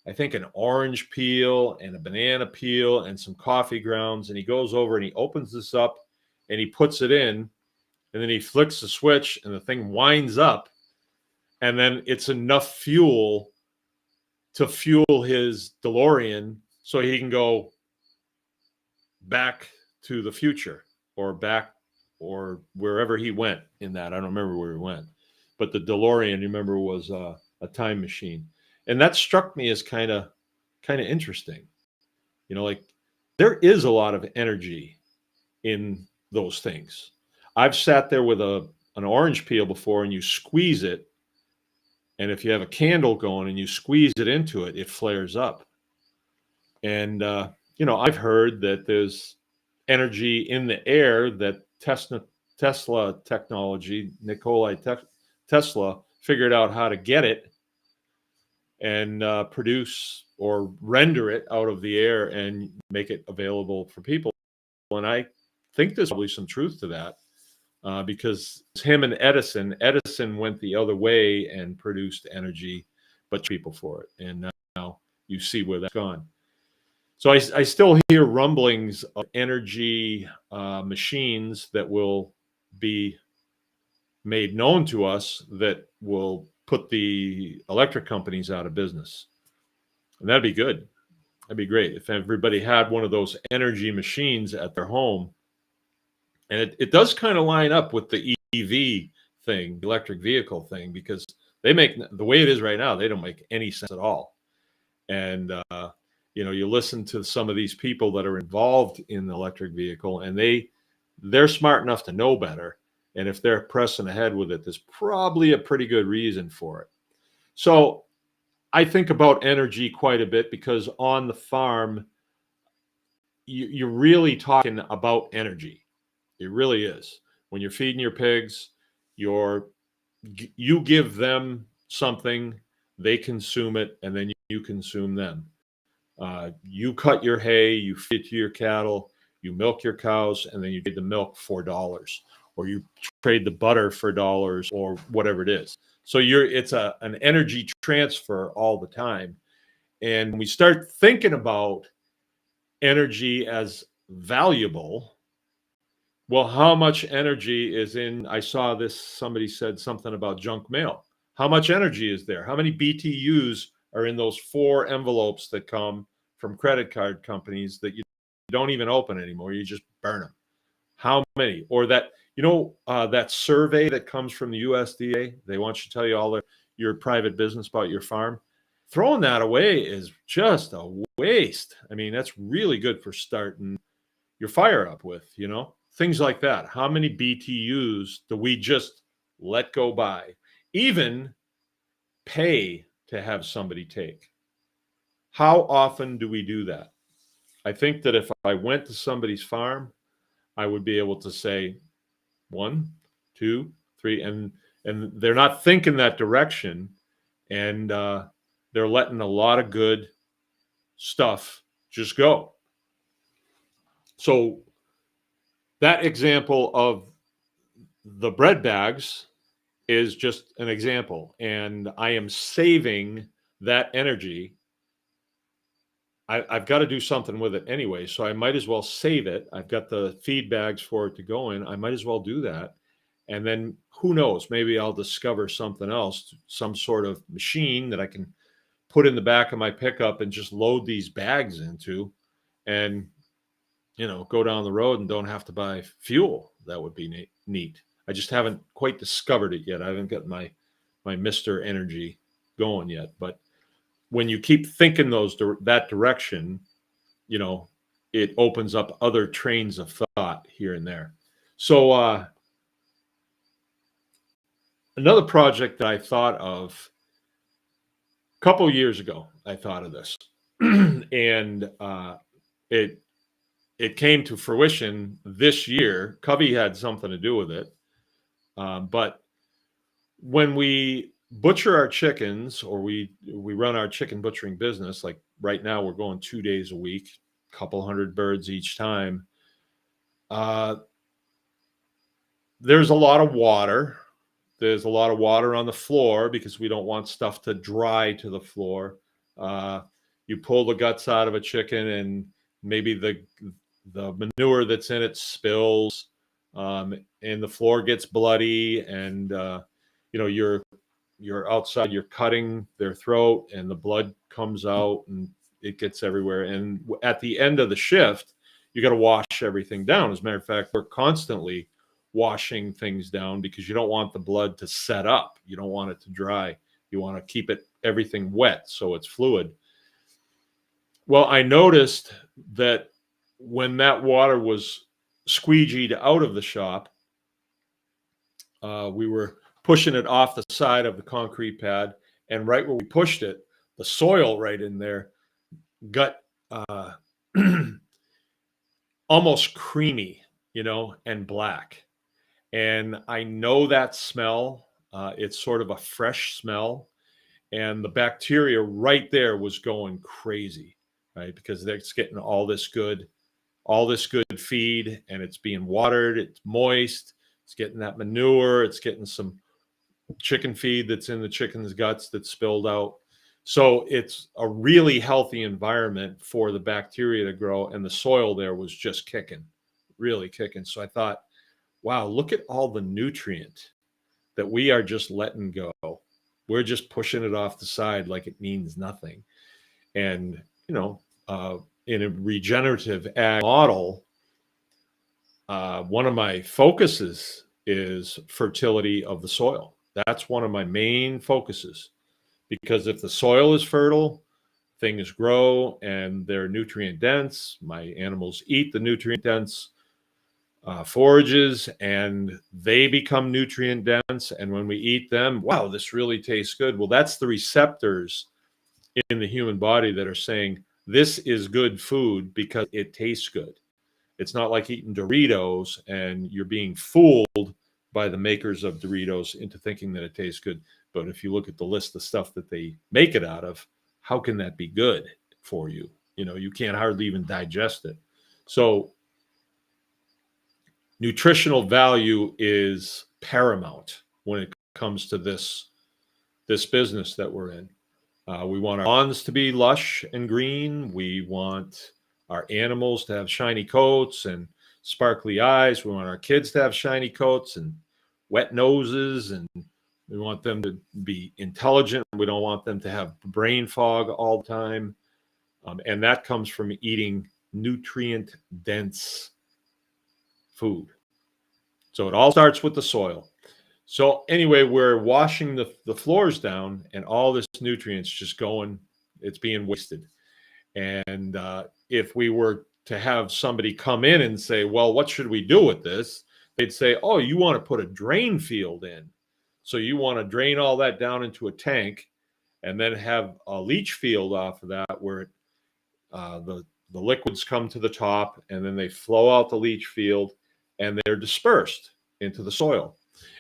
[SPEAKER 1] I think, an orange peel and a banana peel and some coffee grounds. And he goes over and he opens this up and he puts it in, and then he flicks the switch and the thing winds up. And then it's enough fuel to fuel his DeLorean so he can go back to the future, or back, or wherever he went in that. I don't remember where he went. But the DeLorean, remember, was a time machine. And that struck me as kind of interesting. You know, like, there is a lot of energy in those things. I've sat there with an orange peel before, and you squeeze it, and if you have a candle going and you squeeze it into it, it flares up. And you know, I've heard that there's energy in the air that Tesla technology, Tesla figured out how to get it and produce or render it out of the air and make it available for people. And I think there's probably some truth to that, because it's him and Edison went the other way and produced energy, but people for it. And now you see where that's gone. So I still hear rumblings of energy machines that will be made known to us that will put the electric companies out of business. And that'd be good. That'd be great if everybody had one of those energy machines at their home. And it does kind of line up with the EV thing, electric vehicle thing, because they make, the way it is right now, they don't make any sense at all. And you know, you listen to some of these people that are involved in the electric vehicle, and they're smart enough to know better. And if they're pressing ahead with it, there's probably a pretty good reason for it. So I think about energy quite a bit, because on the farm, you're really talking about energy. It really is. When you're feeding your pigs, you give them something they consume it, and then you consume them. You cut your hay, you feed it to your cattle, you milk your cows, and then you trade the milk for dollars, or you trade the butter for dollars, or whatever it is. So it's an energy transfer all the time. And we start thinking about energy as valuable. Well, how much energy is in? I saw this, somebody said something about junk mail. How much energy is there? How many BTUs are in those 4 envelopes that come from credit card companies that you don't even open anymore? You just burn them. How many? Or that survey that comes from the USDA, they want you to tell you all your private business about your farm. Throwing that away is just a waste. I mean, that's really good for starting your fire up with, things like that. How many BTUs do we just let go by? Even pay to have somebody take. How often do we do that? I think that if I went to somebody's farm, I would be able to say 1, 2, 3, and they're not thinking that direction, and they're letting a lot of good stuff just go. So that example of the bread bags is just an example, and I am saving that energy. I've got to do something with it anyway, so I might as well save it. I've got the feed bags for it to go in. I might as well do that. And then who knows, maybe I'll discover something else, some sort of machine that I can put in the back of my pickup and just load these bags into, and go down the road and don't have to buy fuel. That would be neat. I just haven't quite discovered it yet. I haven't got my Mr. Energy going yet. But when you keep thinking that direction, it opens up other trains of thought here and there. So another project that I thought of a couple years ago, I thought of this, and it came to fruition this year. Covey had something to do with it. But when we butcher our chickens, or we run our chicken butchering business, like right now we're going 2 days a week, a couple hundred birds each time. There's a lot of water. There's a lot of water on the floor because we don't want stuff to dry to the floor. You pull the guts out of a chicken, and maybe the manure that's in it spills, and the floor gets bloody, and you're outside, you're cutting their throat, and the blood comes out and it gets everywhere. And at the end of the shift, you got to wash everything down. As a matter of fact, we're constantly washing things down because you don't want the blood to set up. You don't want it to dry. You want to keep everything wet so it's fluid. Well, I noticed that when that water was squeegeed out of the shop, we were pushing it off the side of the concrete pad, and right where we pushed it, the soil right in there got almost creamy, and black. And I know that smell. It's sort of a fresh smell, and the bacteria right there was going crazy, right? Because it's getting all this good feed, and it's being watered. It's moist. It's getting that manure. It's getting some chicken feed that's in the chicken's guts that's spilled out. So it's a really healthy environment for the bacteria to grow, and the soil there was just kicking, really kicking. So I thought, wow, look at all the nutrient that we are just letting go. We're just pushing it off the side like it means nothing. And, in a regenerative ag model, one of my focuses is fertility of the soil. That's one of my main focuses, because if the soil is fertile, things grow and they're nutrient dense. My animals eat the nutrient dense forages, and they become nutrient dense. And when we eat them, wow, this really tastes good. Well, that's the receptors in the human body that are saying this is good food because it tastes good. It's not like eating Doritos and you're being fooled by the makers of Doritos into thinking that it tastes good. But if you look at the list of stuff that they make it out of, how can that be good for you? You can't hardly even digest it. So nutritional value is paramount when it comes to this business that we're in. We want our lawns to be lush and green. We want our animals to have shiny coats and sparkly eyes. We want our kids to have shiny coats and wet noses, and we want them to be intelligent. We don't want them to have brain fog all the time. And that comes from eating nutrient-dense food. So it all starts with the soil. So anyway, we're washing the floors down, and all this nutrients just going, it's being wasted. And if we were to have somebody come in and say, well, what should we do with this? They'd say, oh, you want to put a drain field in. So you want to drain all that down into a tank and then have a leach field off of that where the liquids come to the top and then they flow out the leach field and they're dispersed into the soil.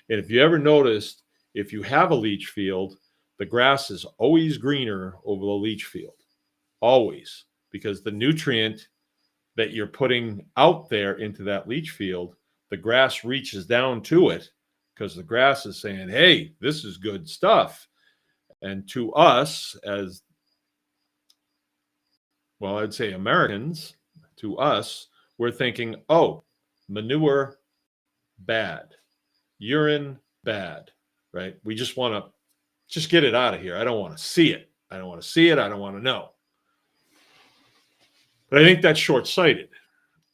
[SPEAKER 1] And if you ever noticed, if you have a leach field, the grass is always greener over the leach field. Always. Because the nutrient that you're putting out there into that leach field, the grass reaches down to it because the grass is saying, hey, this is good stuff. And to us, as well, I'd say Americans, to us, we're thinking, oh, manure, bad. Urine, bad, right? We just want to just get it out of here. I don't want to see it. I don't want to see it. I don't want to know. But I think that's short-sighted.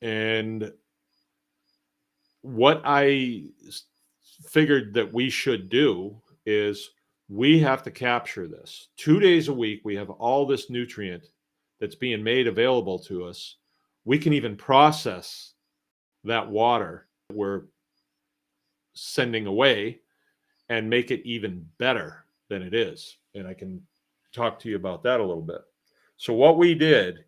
[SPEAKER 1] And what I figured that we should do is we have to capture this. 2 days a week, we have all this nutrient that's being made available to us. We can even process that water that we're sending away and make it even better than it is. And I can talk to you about that a little bit. So what we did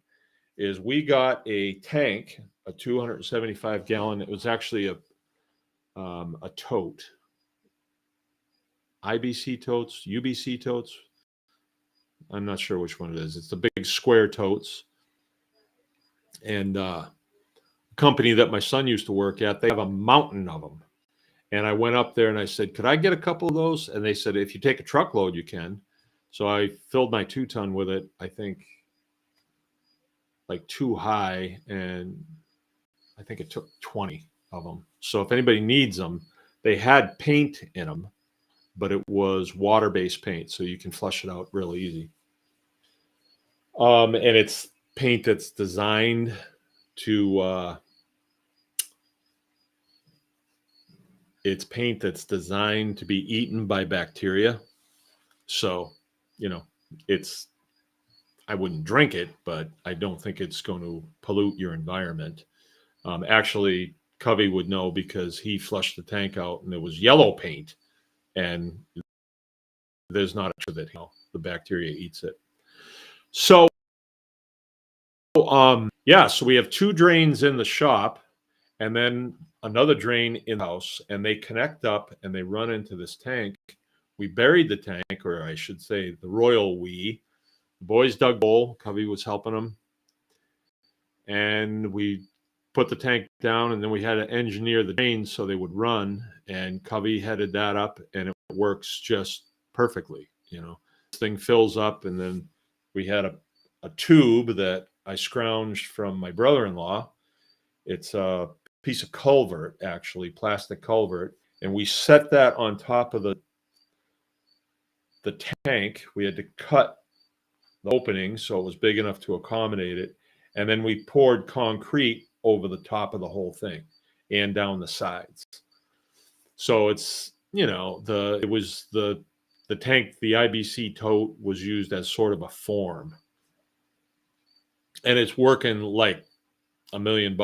[SPEAKER 1] is we got a tank, a 275 gallon. It was actually a tote, IBC totes, UBC totes. I'm not sure which one it is. It's the big square totes. And company that my son used to work at, they have a mountain of them. And I went up there and I said, could I get a couple of those? And they said, if you take a truckload, you can. So I filled my 2-ton with it, I think like 2 high, and I think it took 20 of them. So if anybody needs them, they had paint in them, but it was water-based paint, so you can flush it out real easy. And it's paint that's designed to be eaten by bacteria. So, I wouldn't drink it, but I don't think it's going to pollute your environment. Actually, Covey would know because he flushed the tank out and it was yellow paint, and there's not a that the bacteria eats it. So, so we have 2 drains in the shop and then another drain in the house, and they connect up and they run into this tank. We buried the tank, or I should say the royal we. The boys dug a hole. Covey was helping them. And we put the tank down, and then we had to engineer the drains so they would run. And Covey headed that up, and it works just perfectly. This thing fills up, and then we had a tube that I scrounged from my brother-in-law. It's a piece of culvert, actually, plastic culvert. And we set that on top of the tank. We had to cut the opening so it was big enough to accommodate it. And then we poured concrete over the top of the whole thing and down the sides. So it's, it was the tank, the IBC tote was used as sort of a form. And it's working like $1 million.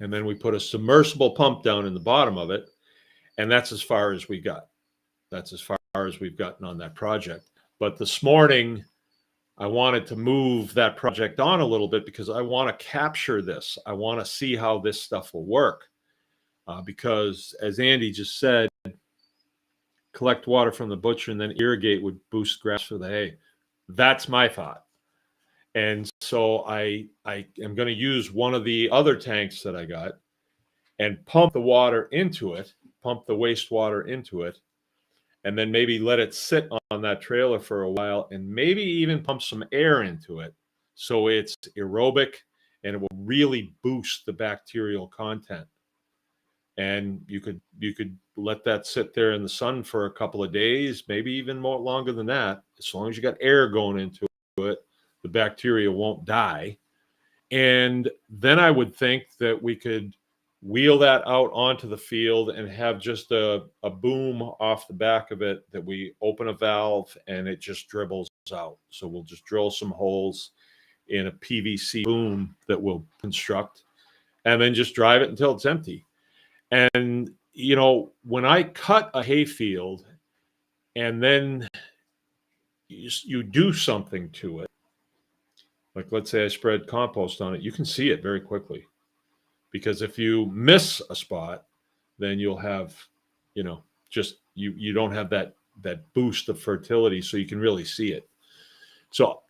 [SPEAKER 1] And then we put a submersible pump down in the bottom of it. And that's as far as we got. That's as far as we've gotten on that project. But this morning, I wanted to move that project on a little bit because I want to capture this. I want to see how this stuff will work. Because as Andy just said, collect water from the butcher and then irrigate would boost grass for the hay. That's my thought. And so I am going to use one of the other tanks that I got and pump the water into it, pump the wastewater into it, and then maybe let it sit on that trailer for a while and maybe even pump some air into it so it's aerobic and it will really boost the bacterial content. And you could let that sit there in the sun for a couple of days, maybe even more longer than that. As long as you got air going into it, the bacteria won't die. And then I would think that we could wheel that out onto the field and have just a boom off the back of it that we open a valve and it just dribbles out. So we'll just drill some holes in a PVC boom that we'll construct and then just drive it until it's empty. And, you know, when I cut a hay field and then you do something to it, like let's say I spread compost on it, you can see it very quickly. Because if you miss a spot, then you'll have, you know, just you don't have that boost of fertility, so you can really see it. So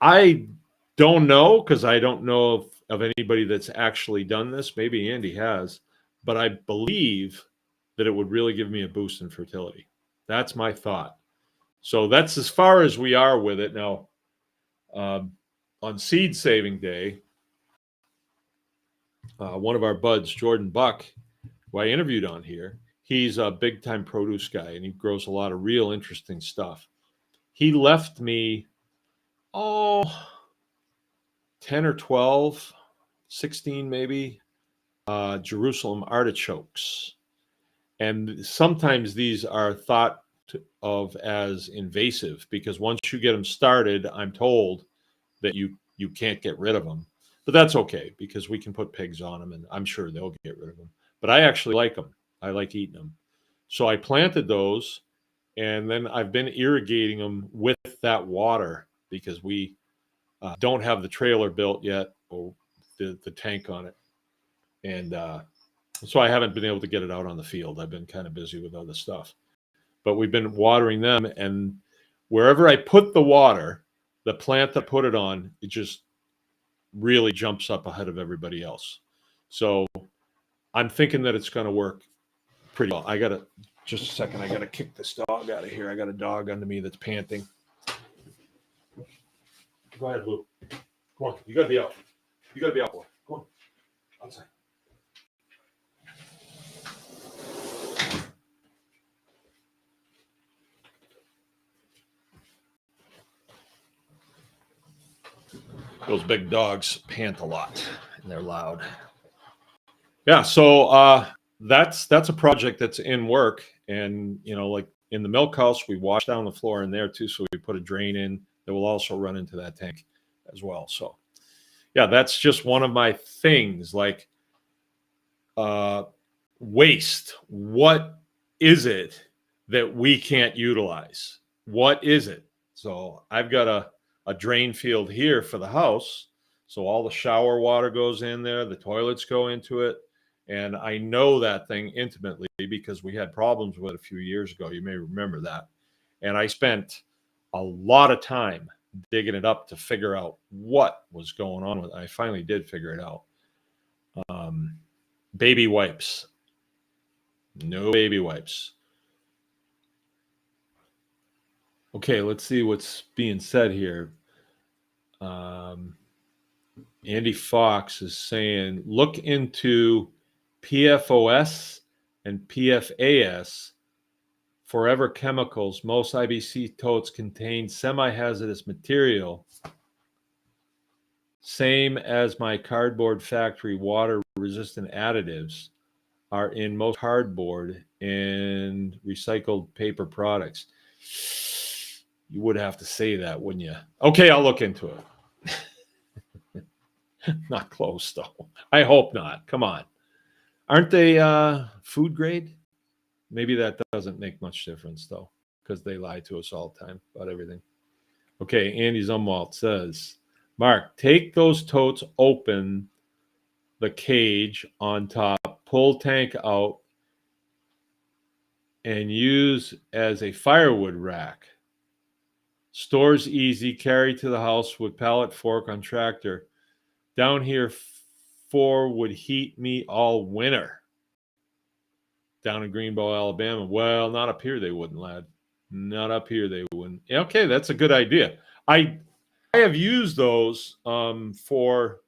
[SPEAKER 1] I don't know, because I don't know of anybody that's actually done this. Maybe Andy has, but I believe that it would really give me a boost in fertility. That's my thought. So that's as far as we are with it now. On seed saving day, one of our buds, Jordan Buck, who I interviewed on here, he's a big time produce guy and he grows a lot of real interesting stuff. He left me, 10 or 12, 16 maybe, Jerusalem artichokes. And sometimes these are thought of as invasive because once you get them started, I'm told that you can't get rid of them. But that's okay because we can put pigs on them and I'm sure they'll get rid of them. But I actually like them. I like eating them. So I planted those and then I've been irrigating them with that water because we don't have the trailer built yet or the tank on it. And so I haven't been able to get it out on the field. I've been kind of busy with other stuff. But we've been watering them. And wherever I put the water, the plant that put it on, it just really jumps up ahead of everybody else. So I'm thinking that it's going to work pretty well. Just a second. I got to kick this dog out of here. I got a dog under me that's panting. Go ahead, Lou. Come on. You got to be out. You got to be out, boy. Come on. Outside. Those big dogs pant a lot and they're loud. Yeah, so that's a project that's in work. And, you know, like in the milk house, we wash down the floor in there too. So we put a drain in that will also run into that tank as well. So, yeah, that's just one of my things, like waste. What is it that we can't utilize? What is it? So I've got a drain field here for the house. So all the shower water goes in there, the toilets go into it. And I know that thing intimately because we had problems with it a few years ago. You may remember that. And I spent a lot of time digging it up to figure out what was going on with it. I finally did figure it out. Baby wipes. No baby wipes. Okay, let's see what's being said here. Andy Fox is saying, look into PFOS and PFAS, forever chemicals. Most IBC totes contain semi-hazardous material. Same as my cardboard factory, water-resistant additives are in most cardboard and recycled paper products. You would have to say that, wouldn't you? Okay, I'll look into it. Not close, though. I hope not. Come on. Aren't they food grade? Maybe that doesn't make much difference, though, because they lie to us all the time about everything. Okay, Andy Zumwalt says, Mark, take those totes, open the cage on top, pull tank out, and use as a firewood rack. Stores easy, carry to the house with pallet fork on tractor. Down here, 4 would heat me all winter. Down in Greenbow, Alabama. Well, not up here they wouldn't, lad. Not up here they wouldn't. Okay, that's a good idea. I have used those for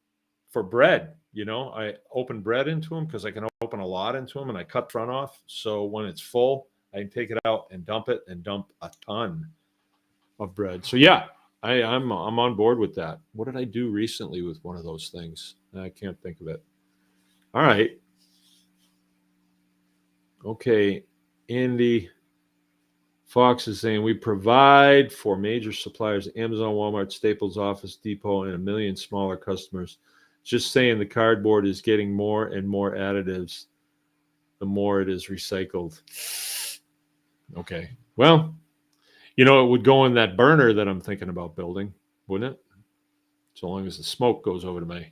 [SPEAKER 1] bread. You know, I open bread into them because I can open a lot into them, and I cut front off. So when it's full, I can take it out and dump it, and dump a ton of bread. So yeah, I'm on board with that. What did I do recently with one of those things? I can't think of it. All right. Okay, Andy Fox is saying we provide for major suppliers: Amazon, Walmart, Staples, Office Depot, and a million smaller customers. Just saying the cardboard is getting more and more additives the more it is recycled. Okay. Well, you know, it would go in that burner that I'm thinking about building, wouldn't it? So long as the smoke goes over to me.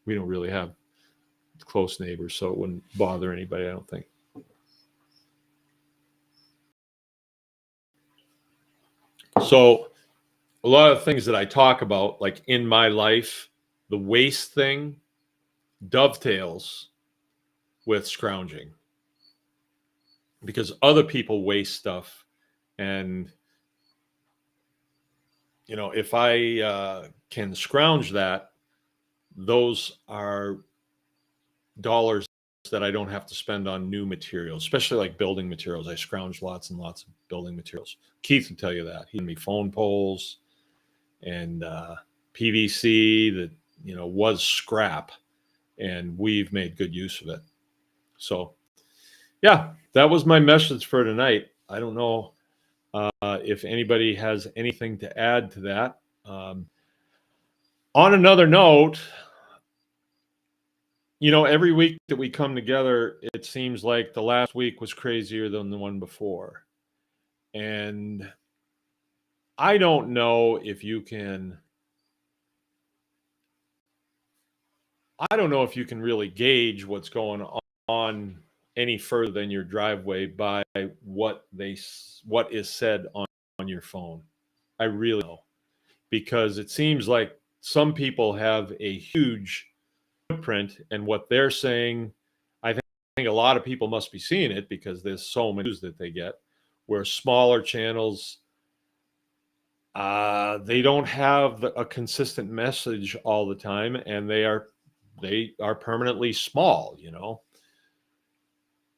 [SPEAKER 1] We don't really have close neighbors, so it wouldn't bother anybody, I don't think. So a lot of things that I talk about, like in my life, the waste thing dovetails with scrounging, because other people waste stuff. And, you know, if I can scrounge that, those are dollars that I don't have to spend on new materials, especially like building materials. I scrounge lots and lots of building materials. Keith would tell you that. He gave me phone poles and PVC that, you know, was scrap, and we've made good use of it. So yeah, that was my message for tonight. I don't know if anybody has anything to add to that. On another note, you know, every week that we come together, it seems like the last week was crazier than the one before. And I don't know if you can, really gauge what's going on any further than your driveway by what is said on your phone. I really know, because it seems like some people have a huge footprint, and what they're saying, I think a lot of people must be seeing it because there's so many news that they get, where smaller channels, they don't have a consistent message all the time, and they are permanently small, you know.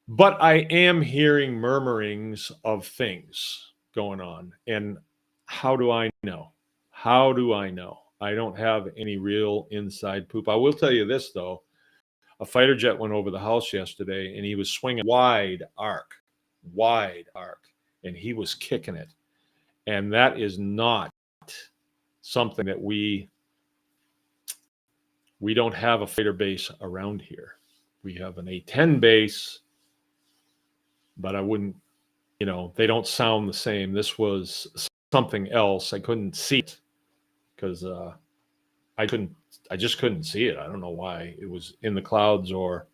[SPEAKER 1] But I am hearing murmurings of things going on, and how do I know? How do I know? I don't have any real inside poop. I will tell you this though: a fighter jet went over the house yesterday, and he was swinging wide arc, and he was kicking it. And that is not something that we don't have a fighter base around here. We have an A-10 base, but I wouldn't, you know, they don't sound the same. This was something else. I couldn't see it because I just couldn't see it. I don't know why. It was in the clouds, or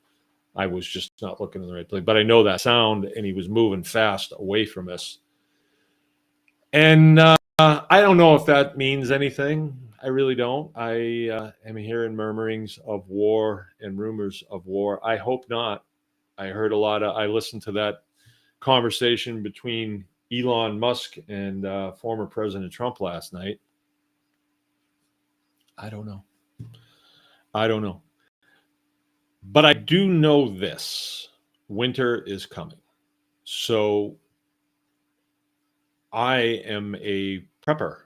[SPEAKER 1] I was just not looking in the right place. But I know that sound, and he was moving fast away from us. And I don't know if that means anything. I really don't. I am hearing murmurings of war and rumors of war. I hope not. I listened to that conversation between Elon Musk and former President Trump last night. I don't know. But I do know this: winter is coming. So I am a prepper.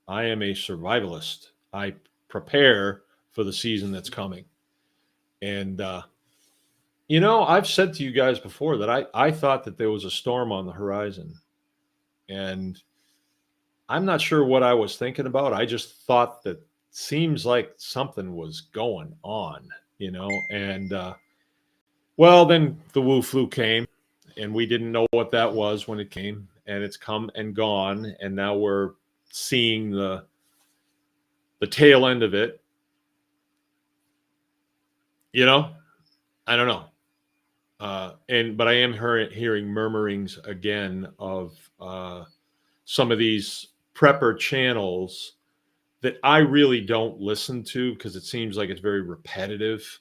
[SPEAKER 1] I am a survivalist. I prepare for the season that's coming. And, you know, I've said to you guys before that I thought that there was a storm on the horizon. And I'm not sure what I was thinking about. I just thought that seems like something was going on, you know. And, well, then the Wu flu came, and we didn't know what that was when it came. And it's come and gone. And now we're seeing the tail end of it. You know, I don't know. But I am hearing murmurings again of some of these prepper channels that I really don't listen to because it seems like it's very repetitive.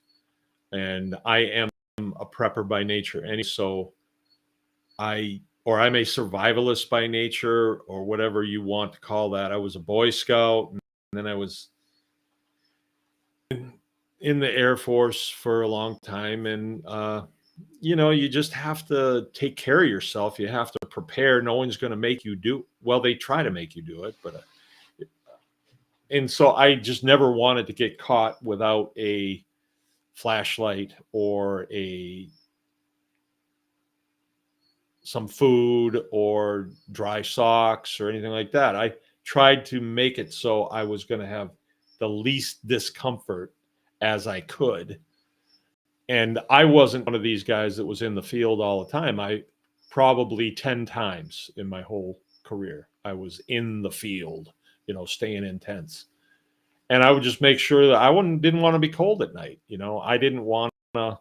[SPEAKER 1] And I am a prepper by nature, so I'm a survivalist by nature, or whatever you want to call that. I was a Boy Scout, and then I was in the Air Force for a long time, and you just have to take care of yourself. You have to prepare. No one's going to make you do. Well, they try to make you do it, but and so I just never wanted to get caught without a flashlight or some food or dry socks or anything like that. I tried to make it so I was going to have the least discomfort as I could. And I wasn't one of these guys that was in the field all the time. I probably 10 times in my whole career, I was in the field, staying in tents. And I would just make sure that didn't want to be cold at night. I didn't want to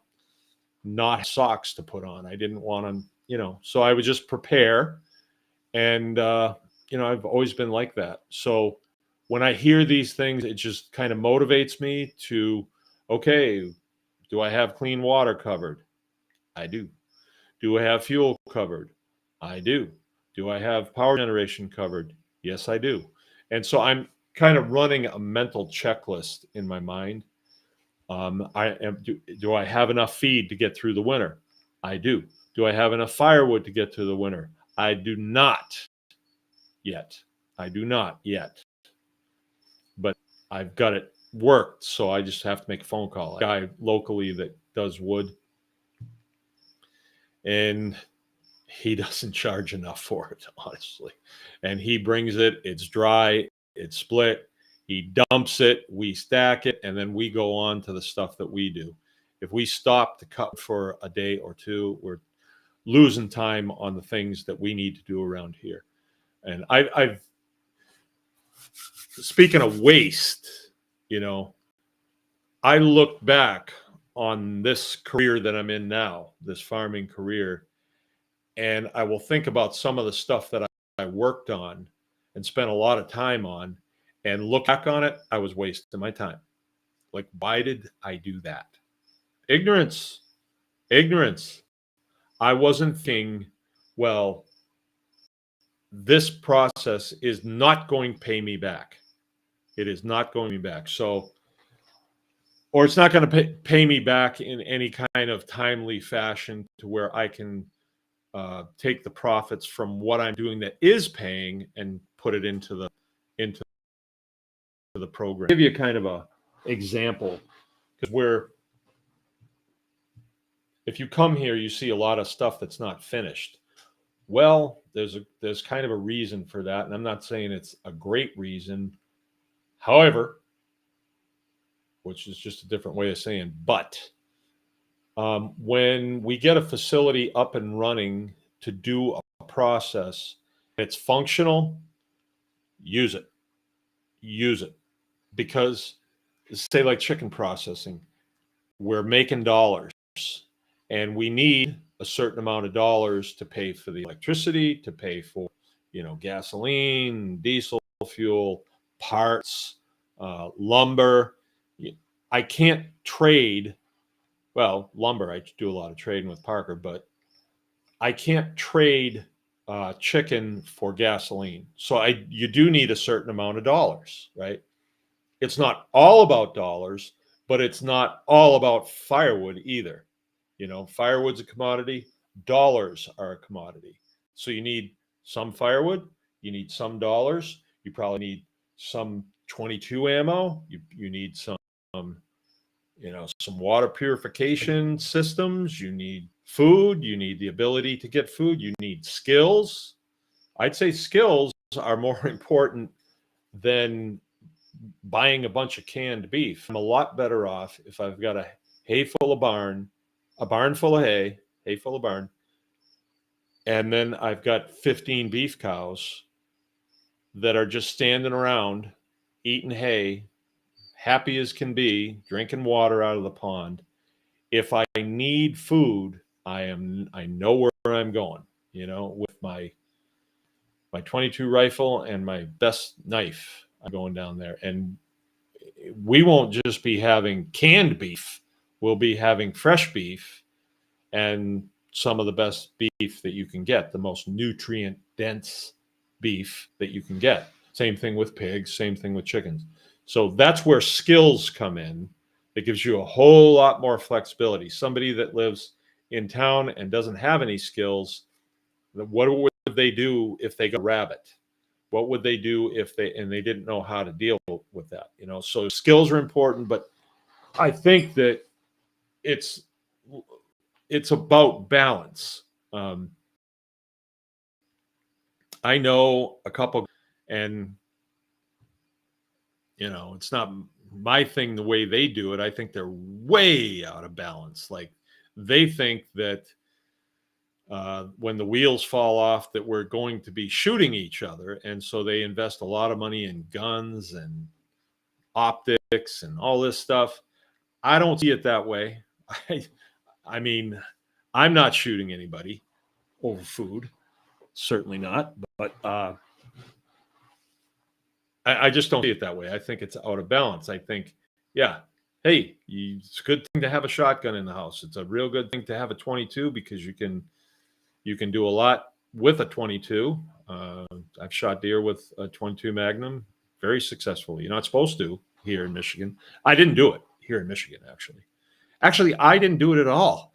[SPEAKER 1] not have socks to put on. I didn't want to, so I would just prepare. And, I've always been like that. So when I hear these things, it just kind of motivates me to, okay, do I have clean water covered? I do. Do I have fuel covered? I do. Do I have power generation covered? Yes, I do. And so I'm kind of running a mental checklist in my mind. Do I have enough feed to get through the winter? I do. Do I have enough firewood to get through the winter? I do not yet. I do not yet. But I've got it worked, so I just have to make a phone call. A guy locally that does wood, and he doesn't charge enough for it, honestly. And he brings it, it's dry, it's split, he dumps it, we stack it, and then we go on to the stuff that we do. If we stop to cut for a day or two, we're losing time on the things that we need to do around here. And I've speaking of waste, I look back on this career that I'm in now, this farming career, and I will think about some of the stuff that I worked on and spent a lot of time on, and look back on it, I was wasting my time. Like, why did I do that? Ignorance. I wasn't thinking, well, this process is not going to pay me back. It is not going to pay me back. So, or it's not going to pay me back in any kind of timely fashion to where I can take the profits from what I'm doing that is paying and put it into the program. I'll give you kind of a example, because if you come here, you see a lot of stuff that's not finished. Well, there's kind of a reason for that, and I'm not saying it's a great reason. However, which is just a different way of saying but, when we get a facility up and running to do a process, it's functional, use it. Because, say, like chicken processing, we're making dollars, and we need a certain amount of dollars to pay for the electricity, to pay for, gasoline, diesel fuel, parts, lumber. I can't trade. Well, lumber, I do a lot of trading with Parker, but I can't trade chicken for gasoline. So you do need a certain amount of dollars, right? It's not all about dollars, but it's not all about firewood either. Firewood's a commodity, dollars are a commodity. So you need some firewood, you need some dollars, you probably need some 22 ammo, you need some some water purification systems, you need food, you need the ability to get food, you need skills. I'd say skills are more important than buying a bunch of canned beef. I'm a lot better off if I've got a barn full of hay full of barn, and then I've got 15 beef cows that are just standing around eating hay, happy as can be, drinking water out of the pond. If I need food, I know where I'm going, with my 22 rifle and my best knife. I'm going down there, and we won't just be having canned beef. We'll be having fresh beef and some of the best beef that you can get, the most nutrient dense beef that you can get. Same thing with pigs, same thing with chickens. So that's where skills come in. It gives you a whole lot more flexibility. Somebody that lives in town and doesn't have any skills, what would they do if they got a rabbit? What would they do if they didn't know how to deal with that? So skills are important, but I think that it's it's about balance. Um, I know a couple, and it's not my thing the way they do it. I think they're way out of balance. Like they think that when the wheels fall off, that we're going to be shooting each other, and so they invest a lot of money in guns and optics and all this stuff. I don't see it that way. I mean, I'm not shooting anybody over food, certainly not. But I just don't see it that way. I think it's out of balance. I think, yeah, hey, it's a good thing to have a shotgun in the house. It's a real good thing to have a 22 because you can do a lot with a 22. I've shot deer with a 22 Magnum very successfully. You're not supposed to here in Michigan. I didn't do it here in Michigan, actually. Actually, I didn't do it at all.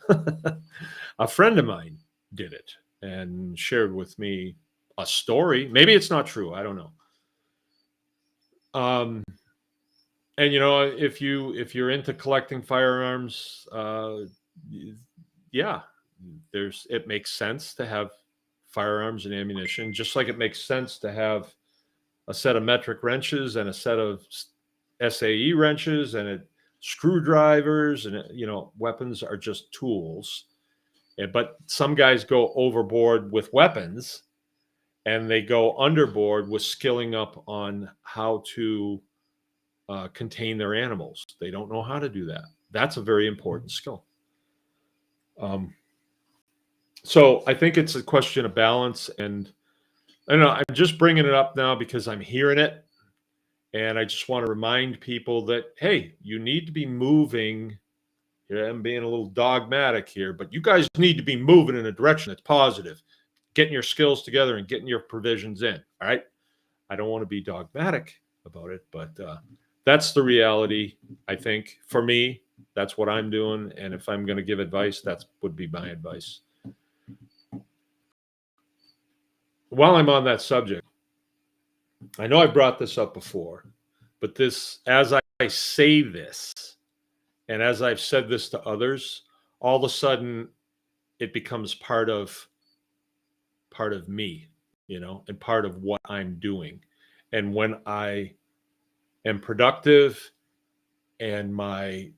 [SPEAKER 1] A friend of mine did it and shared with me a story. Maybe it's not true. I don't know. And if you're into collecting firearms, yeah, it makes sense to have firearms and ammunition, just like it makes sense to have a set of metric wrenches and a set of SAE wrenches and screwdrivers, and weapons are just tools. But some guys go overboard with weapons, and they go underboard with skilling up on how to contain their animals. They don't know how to do that. That's a very important skill. So I think it's a question of balance, and I don't know. I'm just bringing it up now because I'm hearing it, and I just want to remind people that, hey, you need to be moving. I'm being a little dogmatic here, but you guys need to be moving in a direction that's positive, getting your skills together and getting your provisions in. All right. I don't want to be dogmatic about it, but that's the reality. I think for me, that's what I'm doing. And if I'm going to give advice, that would be my advice. While I'm on that subject, I know I brought this up before, but as I say this, and as I've said this to others, all of a sudden it becomes part of me, and part of what I'm doing. And when I am productive and my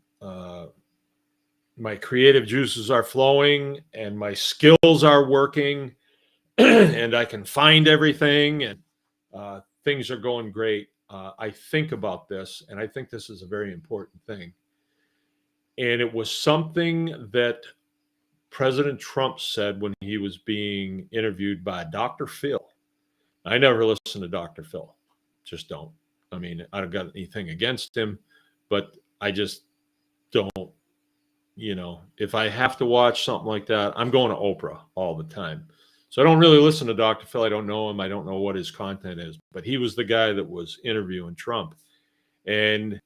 [SPEAKER 1] creative juices are flowing and my skills are working and I can find everything and things are going great, I think about this, and I think this is a very important thing. And it was something that President Trump said when he was being interviewed by Dr. Phil. I never listen to Dr. Phil. Just don't. I mean, I don't got anything against him, but I just don't, if I have to watch something like that, I'm going to Oprah all the time. So I don't really listen to Dr. Phil. I don't know him. I don't know what his content is, but he was the guy that was interviewing Trump. And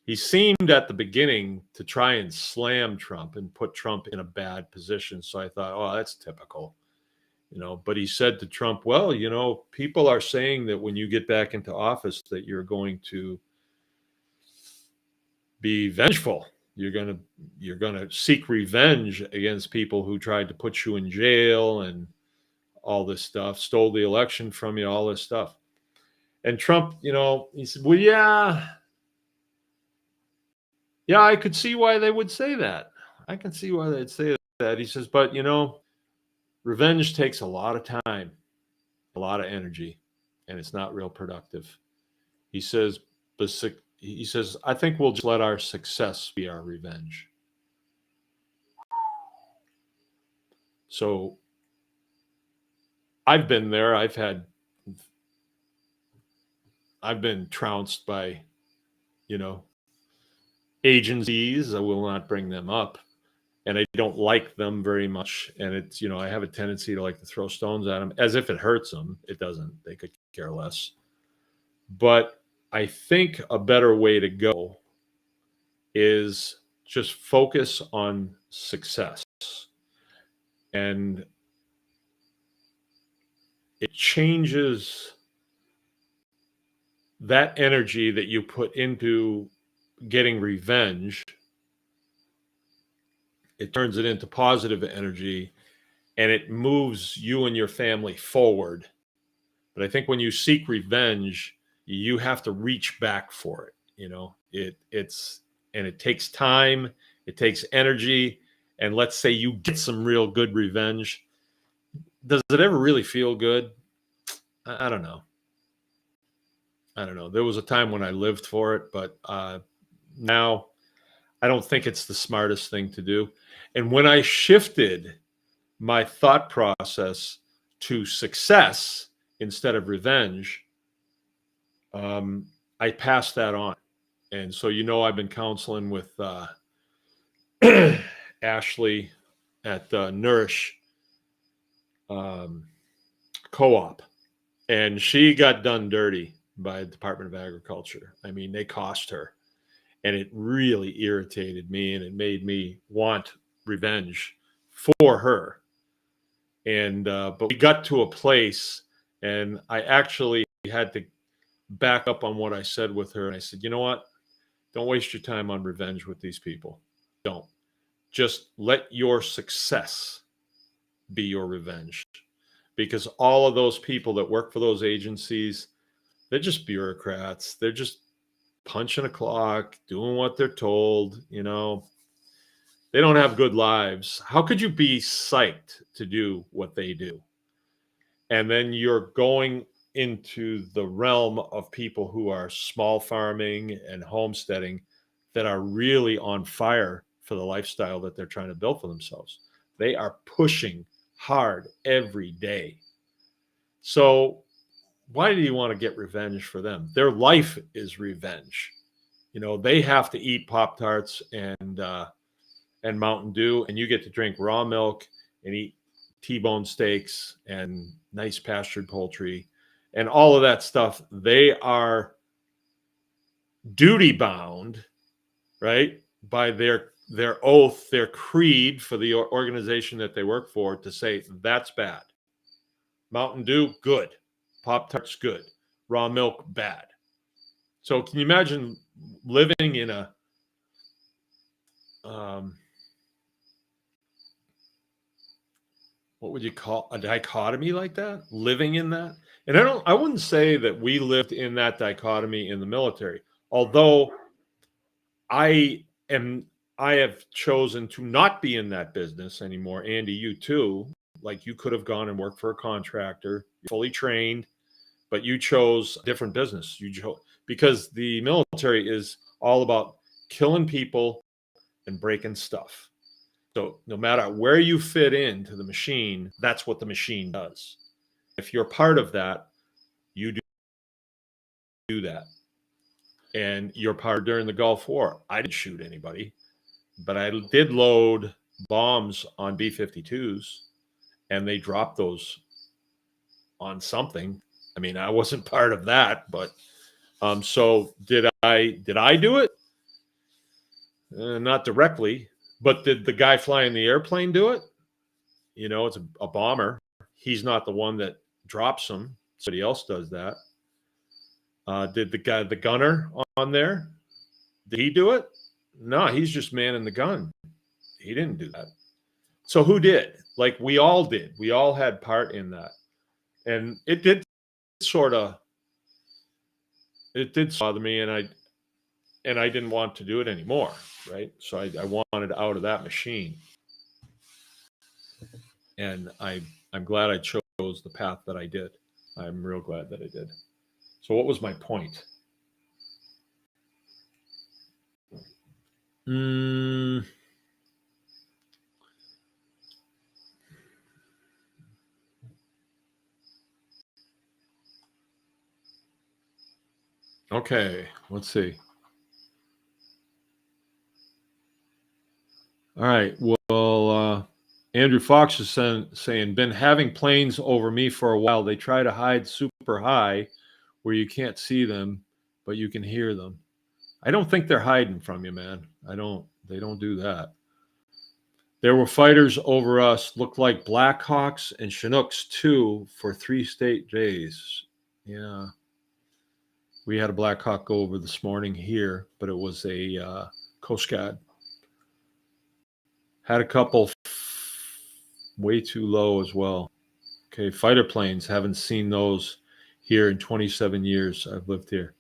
[SPEAKER 1] he seemed at the beginning to try and slam Trump and put Trump in a bad position. So I thought, oh, that's typical. But he said to Trump, well, people are saying that when you get back into office that you're going to be vengeful. You're going to seek revenge against people who tried to put you in jail and all this stuff, stole the election from you, all this stuff. And Trump, he said, well, yeah, I could see why they would say that. I can see why they'd say that. He says, but revenge takes a lot of time, a lot of energy, and it's not real productive. He says, I think we'll just let our success be our revenge. So I've been there. I've been trounced by, you know, agencies. I will not bring them up. And I don't like them very much. And it's, I have a tendency to like to throw stones at them as if it hurts them. It doesn't. They could care less. But I think a better way to go is just focus on success. And it changes that energy that you put into getting revenge. It turns it into positive energy and it moves you and your family forward. But I think when you seek revenge, you have to reach back for it. It takes time, it takes energy. And let's say you get some real good revenge. Does it ever really feel good? I don't know. There was a time when I lived for it, but now I don't think it's the smartest thing to do. And when I shifted my thought process to success instead of revenge, I passed that on. And so, I've been counseling with Ashley at Nourish Co-op, and she got done dirty by the Department of Agriculture. I mean, they cost her, and it really irritated me, and it made me want revenge for her. And but we got to a place, and I actually had to back up on what I said with her. And I said, you know what? Don't waste your time on revenge with these people. Don't. Just let your success be your revenge. Because all of those people that work for those agencies, they're just bureaucrats. They're just punching a clock, doing what they're told. They don't have good lives. How could you be psyched to do what they do? And then you're going into the realm of people who are small farming and homesteading that are really on fire for the lifestyle that they're trying to build for themselves. They are pushing hard every day. So why do you want to get revenge for them? Their life is revenge. They have to eat Pop-Tarts and Mountain Dew, and you get to drink raw milk and eat T-bone steaks and nice pastured poultry and all of that stuff. They are duty bound, right, by their oath, their creed for the organization that they work for, to say that's bad. Mountain Dew, good. Pop-Tarts, good. Raw milk, bad. So can you imagine living in a what would you call a dichotomy like that? Living in that? And I wouldn't say that we lived in that dichotomy in the military, although I have chosen to not be in that business anymore. Andy, you too. Like, you could have gone and worked for a contractor, fully trained, but you chose a different business. Because the military is all about killing people and breaking stuff. So no matter where you fit into the machine, that's what the machine does. If you're part of that, you do that. And you're part during the Gulf War. I didn't shoot anybody, but I did load bombs on B-52s, and they dropped those on something. I mean, I wasn't part of that, but so did I do it? Not directly, but did the guy flying the airplane do it? It's a bomber. He's not the one that drops them. Somebody else does that. Did the gunner on there, did he do it? No, he's just manning the gun. He didn't do that. So who did? Like, we all did. We all had part in that. And it did bother me, and I didn't want to do it anymore, right? So I wanted out of that machine. And I'm glad I chose the path that I did. I'm real glad that I did. So what was my point? Okay, let's see. All right. Well, Andrew Fox is saying, been having planes over me for a while. They try to hide super high where you can't see them, but you can hear them. I don't think they're hiding from you, man. They don't do that. There were fighters over us, looked like Blackhawks and Chinooks too, for 3 straight days. Yeah. We had a Black Hawk go over this morning here, but it was a Coast Guard. Had a couple way too low as well. Okay, fighter planes, haven't seen those here in 27 years I've lived here.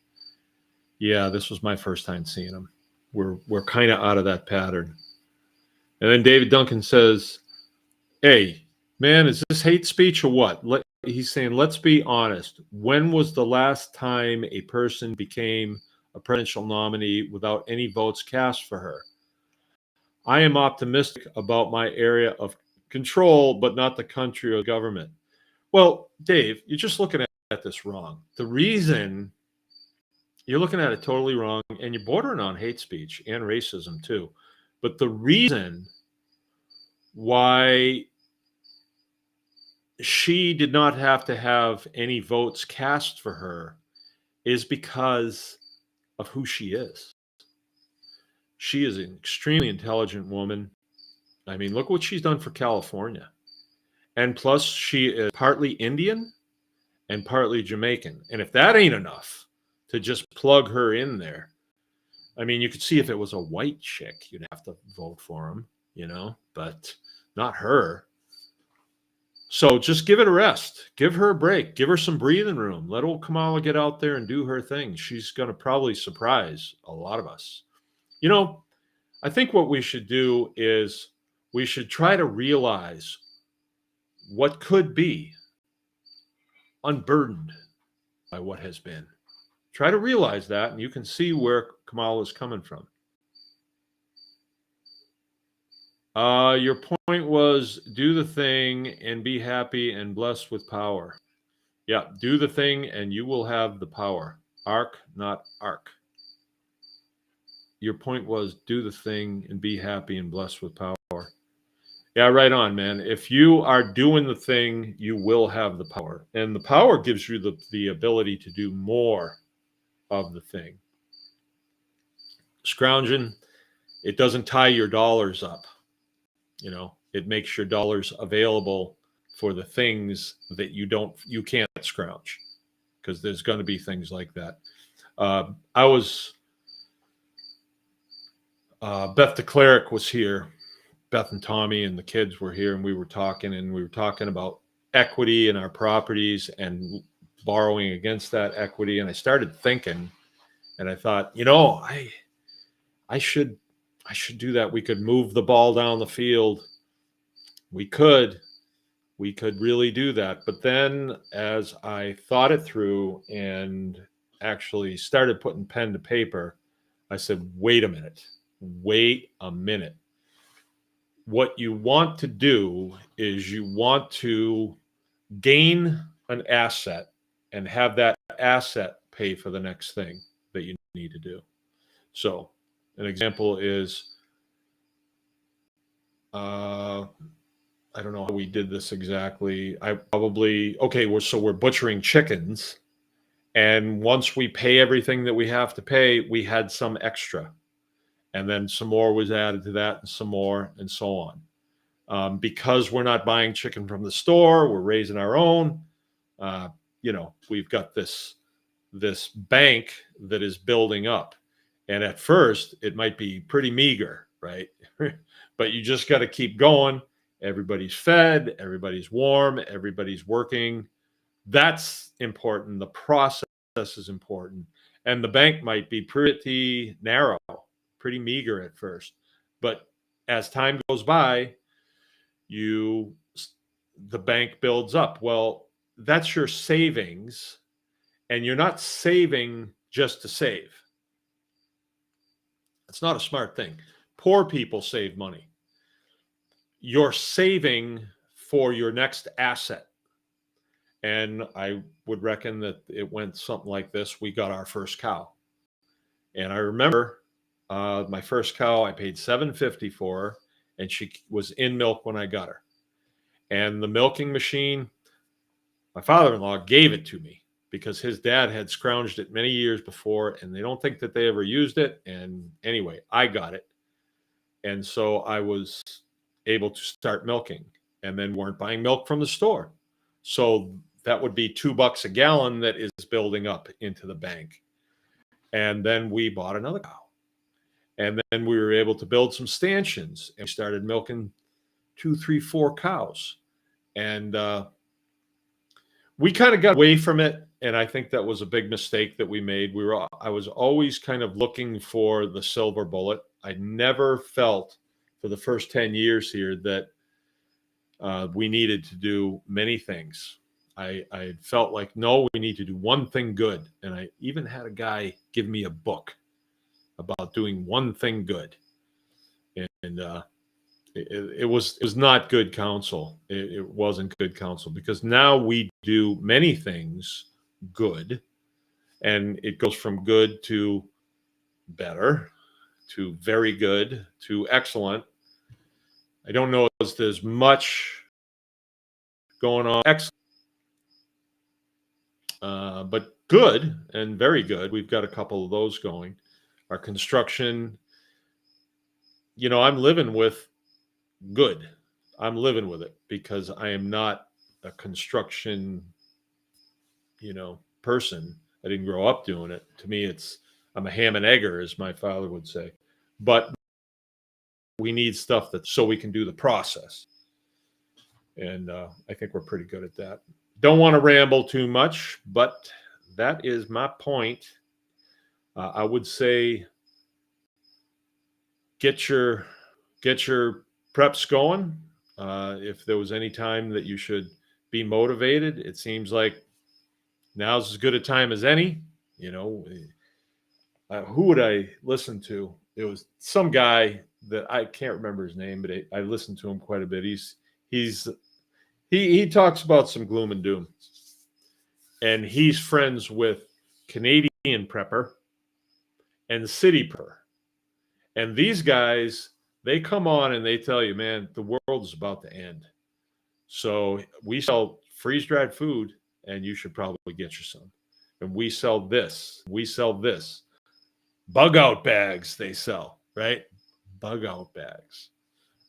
[SPEAKER 1] Yeah, this was my first time seeing them. We're kind of out of that pattern. And then David Duncan says, hey, man, is this hate speech or what? He's saying, let's be honest. When was the last time a person became a presidential nominee without any votes cast for her? I am optimistic about my area of control, but not the country or government. Well, Dave, you're just looking at this wrong. The reason you're looking at it totally wrong, and you're bordering on hate speech and racism too. But the reason why she did not have to have any votes cast for her is because of who she is. She is an extremely intelligent woman. I mean, look what she's done for California. And plus, she is partly Indian and partly Jamaican. And if that ain't enough to just plug her in there, I mean, you could see if it was a white chick, you'd have to vote for him, but not her. So just give it a rest. Give her a break. Give her some breathing room. Let old Kamala get out there and do her thing. She's going to probably surprise a lot of us. I think what we should do is we should try to realize what could be unburdened by what has been. Try to realize that, and you can see where Kamala is coming from. Your point was do the thing and be happy and blessed with power. Yeah, do the thing and you will have the power. Arc, not arc. Your point was do the thing and be happy and blessed with power. Yeah, right on, man. If you are doing the thing, you will have the power. And the power gives you the ability to do more of the thing. Scrounging, it doesn't tie your dollars up. It makes your dollars available for the things that you can't scrounge, because there's going to be things like that. Beth the cleric was here. Beth and Tommy and the kids were here, and we were talking about equity in our properties and borrowing against that equity. And I started thinking, and I thought, I should do that. We could move the ball down the field. We could really do that. But then as I thought it through and actually started putting pen to paper, I said, wait a minute. What you want to do is you want to gain an asset and have that asset pay for the next thing that you need to do. So an example is, I don't know how we did this exactly. We're butchering chickens. And once we pay everything that we have to pay, we had some extra. And then some more was added to that, and some more, and so on. Because we're not buying chicken from the store, we're raising our own. We've got this bank that is building up. And at first, it might be pretty meager, right? But you just got to keep going. Everybody's fed, everybody's warm, everybody's working. That's important. The process is important. And the bank might be pretty narrow, pretty meager at first. But as time goes by, the bank builds up. Well, that's your savings. And you're not saving just to save. It's not a smart thing. Poor people save money. You're saving for your next asset. And I would reckon that it went something like this. We got our first cow. And I remember my first cow, I paid $7.50 for her, and she was in milk when I got her. And the milking machine, my father-in-law gave it to me because his dad had scrounged it many years before, and they don't think that they ever used it. And anyway, I got it. And so I was able to start milking, and then weren't buying milk from the store. So that would be $2 a gallon that is building up into the bank. And then we bought another cow. And then we were able to build some stanchions, and we started milking 2, 3, 4 cows. And we kind of got away from it. And I think that was a big mistake that we made. I was always kind of looking for the silver bullet. I never felt for the first 10 years here that we needed to do many things. I felt like, no, we need to do one thing good. And I even had a guy give me a book about doing one thing good. And it was not good counsel. It wasn't good counsel, because now we do many things good, and it goes from good to better to very good to excellent. I don't know if there's much going on excellent, but good and very good. We've got a couple of those going. Our construction, I'm living with good. I'm living with it because I am not a construction, person. I didn't grow up doing it. To me, I'm a ham and egger, as my father would say. But we need stuff so we can do the process. And I think we're pretty good at that. Don't want to ramble too much, but that is my point. I would say get your preps going. If there was any time that you should be motivated, it seems like now's as good a time as any. Who would I listen to? It was some guy that I can't remember his name, but I listened to him quite a bit. He talks about some gloom and doom, and he's friends with Canadian prepper and city prepper. And these guys, they come on and they tell you, man, the world is about to end. So we sell freeze-dried food, and you should probably get you some. And we sell this. We sell this. Bug out bags they sell, right? Bug out bags.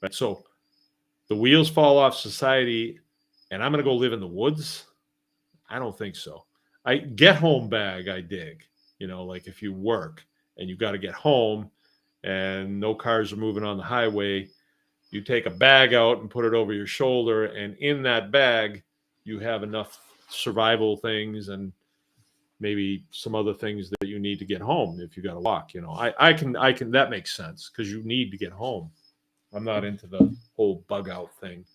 [SPEAKER 1] Right? So the wheels fall off society, and I'm going to go live in the woods? I don't think so. I get home bag, I dig. Like if you work and you got to get home and no cars are moving on the highway, you take a bag out and put it over your shoulder, and in that bag you have enough survival things and maybe some other things that you need to get home if you got to walk. I can that makes sense because you need to get home. I'm not into the whole bug out thing,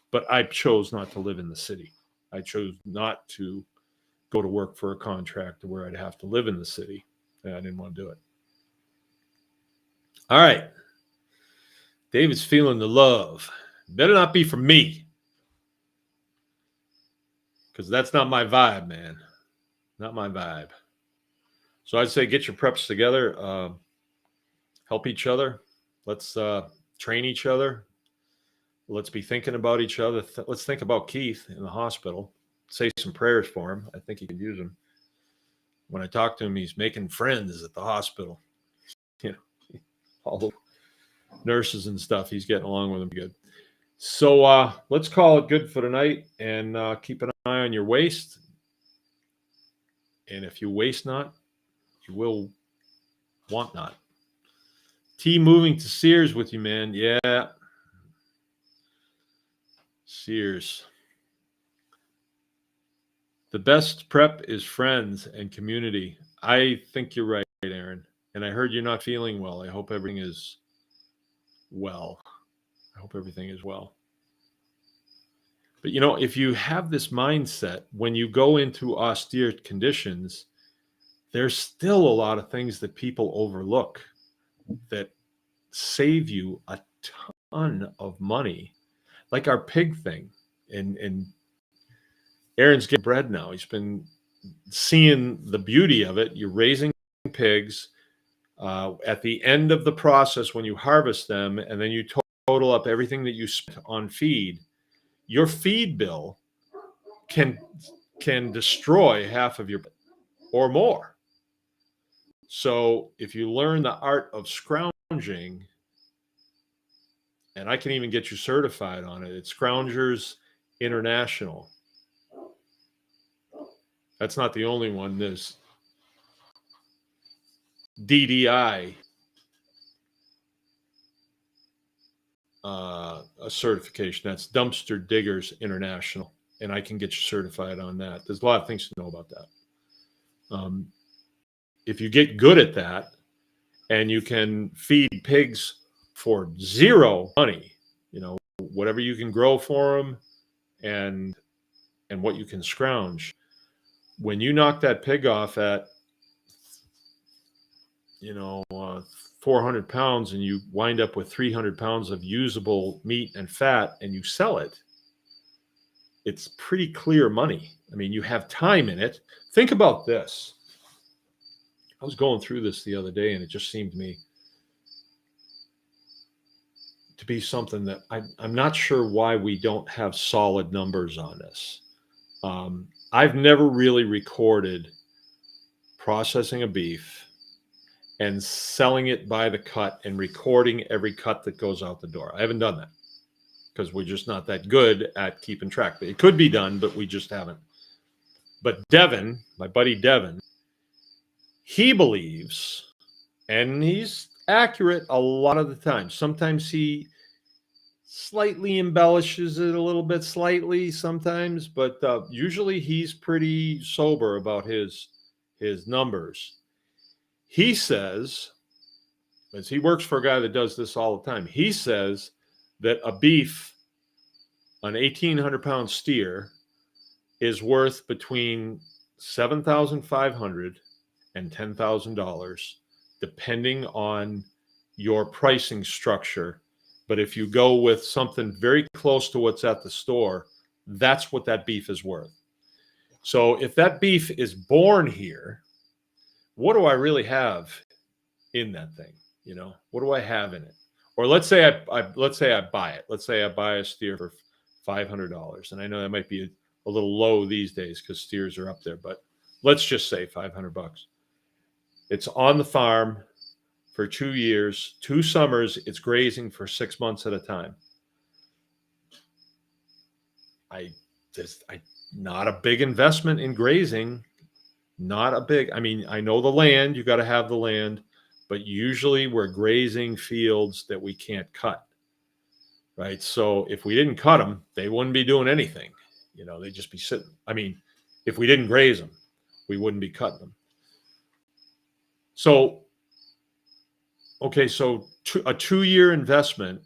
[SPEAKER 1] but I chose not to live in the city. I chose not to go to work for a contractor where I'd have to live in the city, and I didn't want to do it. All right. David's feeling the love. Better not be from me, because that's not my vibe, man. Not my vibe. So I'd say get your preps together. Help each other. Let's train each other. Let's be thinking about each other. Let's think about Keith in the hospital. Say some prayers for him. I think he could use them. When I talk to him, he's making friends at the hospital. All the nurses and stuff. He's getting along with them good. So let's call it good for tonight, and keep an eye on your waist. And if you waste not, you will want not. T moving to Sears with you, man. Yeah. Sears. The best prep is friends and community. I think you're right, Aaron. And I heard you're not feeling well. I hope everything is well. But if you have this mindset, when you go into austere conditions, there's still a lot of things that people overlook that save you a ton of money, like our pig thing. And Aaron's getting bread now. He's been seeing the beauty of it. You're raising pigs. At the end of the process, when you harvest them, and then you total up everything that you spent on feed, your feed bill can destroy half of your or more. So if you learn the art of scrounging, and I can even get you certified on it, it's Scroungers International. That's not the only one. There's DDI, a certification. That's Dumpster Diggers International, and I can get you certified on that. There's a lot of things to know about that. If you get good at that, and you can feed pigs for zero money, whatever you can grow for them, and what you can scrounge. When you knock that pig off at 400 pounds, and you wind up with 300 pounds of usable meat and fat, and you sell it, it's pretty clear money. I mean, you have time in it. Think about this. I was going through this the other day, and it just seemed to me to be something that I'm not sure why we don't have solid numbers on this. I've never really recorded processing a beef and selling it by the cut and recording every cut that goes out the door. I haven't done that because we're just not that good at keeping track. It could be done, but we just haven't. But Devin, my buddy Devin, he believes, and he's accurate a lot of the time. Sometimes he slightly embellishes it a little bit, sometimes, but usually he's pretty sober about his numbers. He says, as he works for a guy that does this all the time, he says that a beef, an 1,800-pound steer, is worth between $7,500 and $10,000, depending on your pricing structure. But if you go with something very close to what's at the store, that's what that beef is worth. So if that beef is born here, what do I really have in that thing? What do I have in it? Or let's say I buy it. Let's say I buy a steer for $500, and I know that might be a little low these days because steers are up there, but let's just say $500. It's on the farm for 2 years, 2 summers. It's grazing for 6 months at a time. Not a big investment in grazing. Not a big, I know the land, you got to have the land, but usually we're grazing fields that we can't cut, right? So if we didn't cut them, they wouldn't be doing anything. They'd just be sitting. If we didn't graze them, we wouldn't be cutting them. So, okay, so a 2-year investment,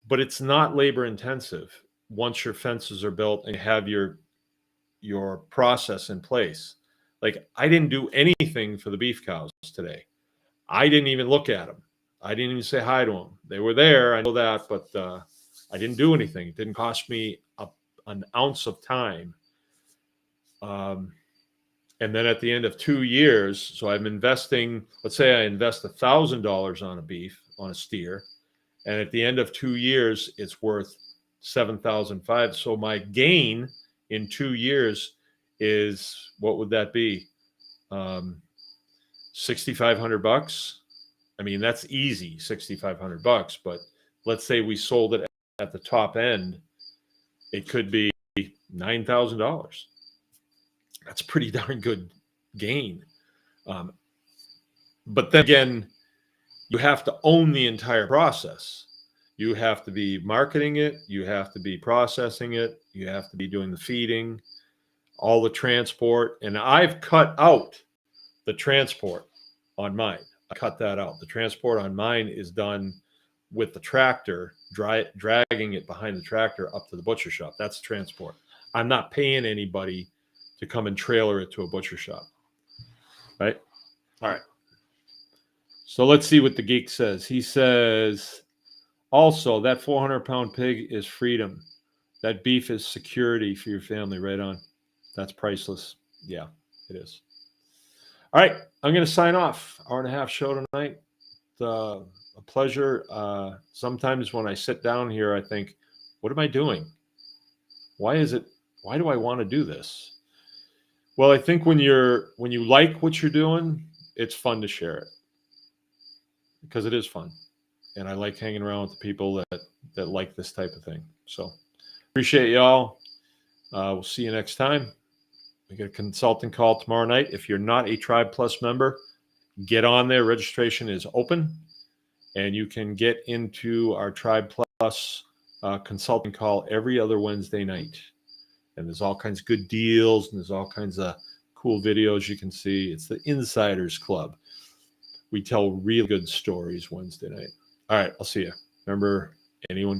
[SPEAKER 1] but it's not labor intensive once your fences are built and you have your process in place. Like, I didn't do anything for the beef cows today. I didn't even look at them. I didn't even say hi to them. They were there, I know that, but I didn't do anything. It didn't cost me an ounce of time. And then at the end of 2 years, so I'm investing, let's say I invest $1,000 on a beef, on a steer, and at the end of 2 years, it's worth $7,500. So my gain in 2 years is, what would that be? $6,500. That's easy, $6,500. But let's say we sold it at the top end, it could be $9,000. That's pretty darn good gain. But then again, you have to own the entire process. You have to be marketing it. You have to be processing it. You have to be doing the feeding, all the transport. And I've cut out the transport on mine. I cut that out. The transport on mine is done with the tractor, dragging it behind the tractor up to the butcher shop. That's transport. I'm not paying anybody to come and trailer it to a butcher shop. Right? All right. So let's see what the geek says. He says, also, that 400-pound pig is freedom. That beef is security for your family. Right on. That's priceless. Yeah, it is. All right, I'm going to sign off. Hour and a half show tonight. A pleasure. Sometimes when I sit down here, I think, what am I doing? Why is it? Why do I want to do this? Well, I think when you like what you're doing, it's fun to share it because it is fun, and I like hanging around with the people that like this type of thing. So appreciate y'all. We'll see you next time. We got a consulting call tomorrow night. If you're not a Tribe Plus member, get on there. Registration is open, and you can get into our Tribe Plus consulting call every other Wednesday night. And there's all kinds of good deals, and there's all kinds of cool videos you can see. It's the Insiders Club. We tell real good stories Wednesday night. All right, I'll see you. Remember, anyone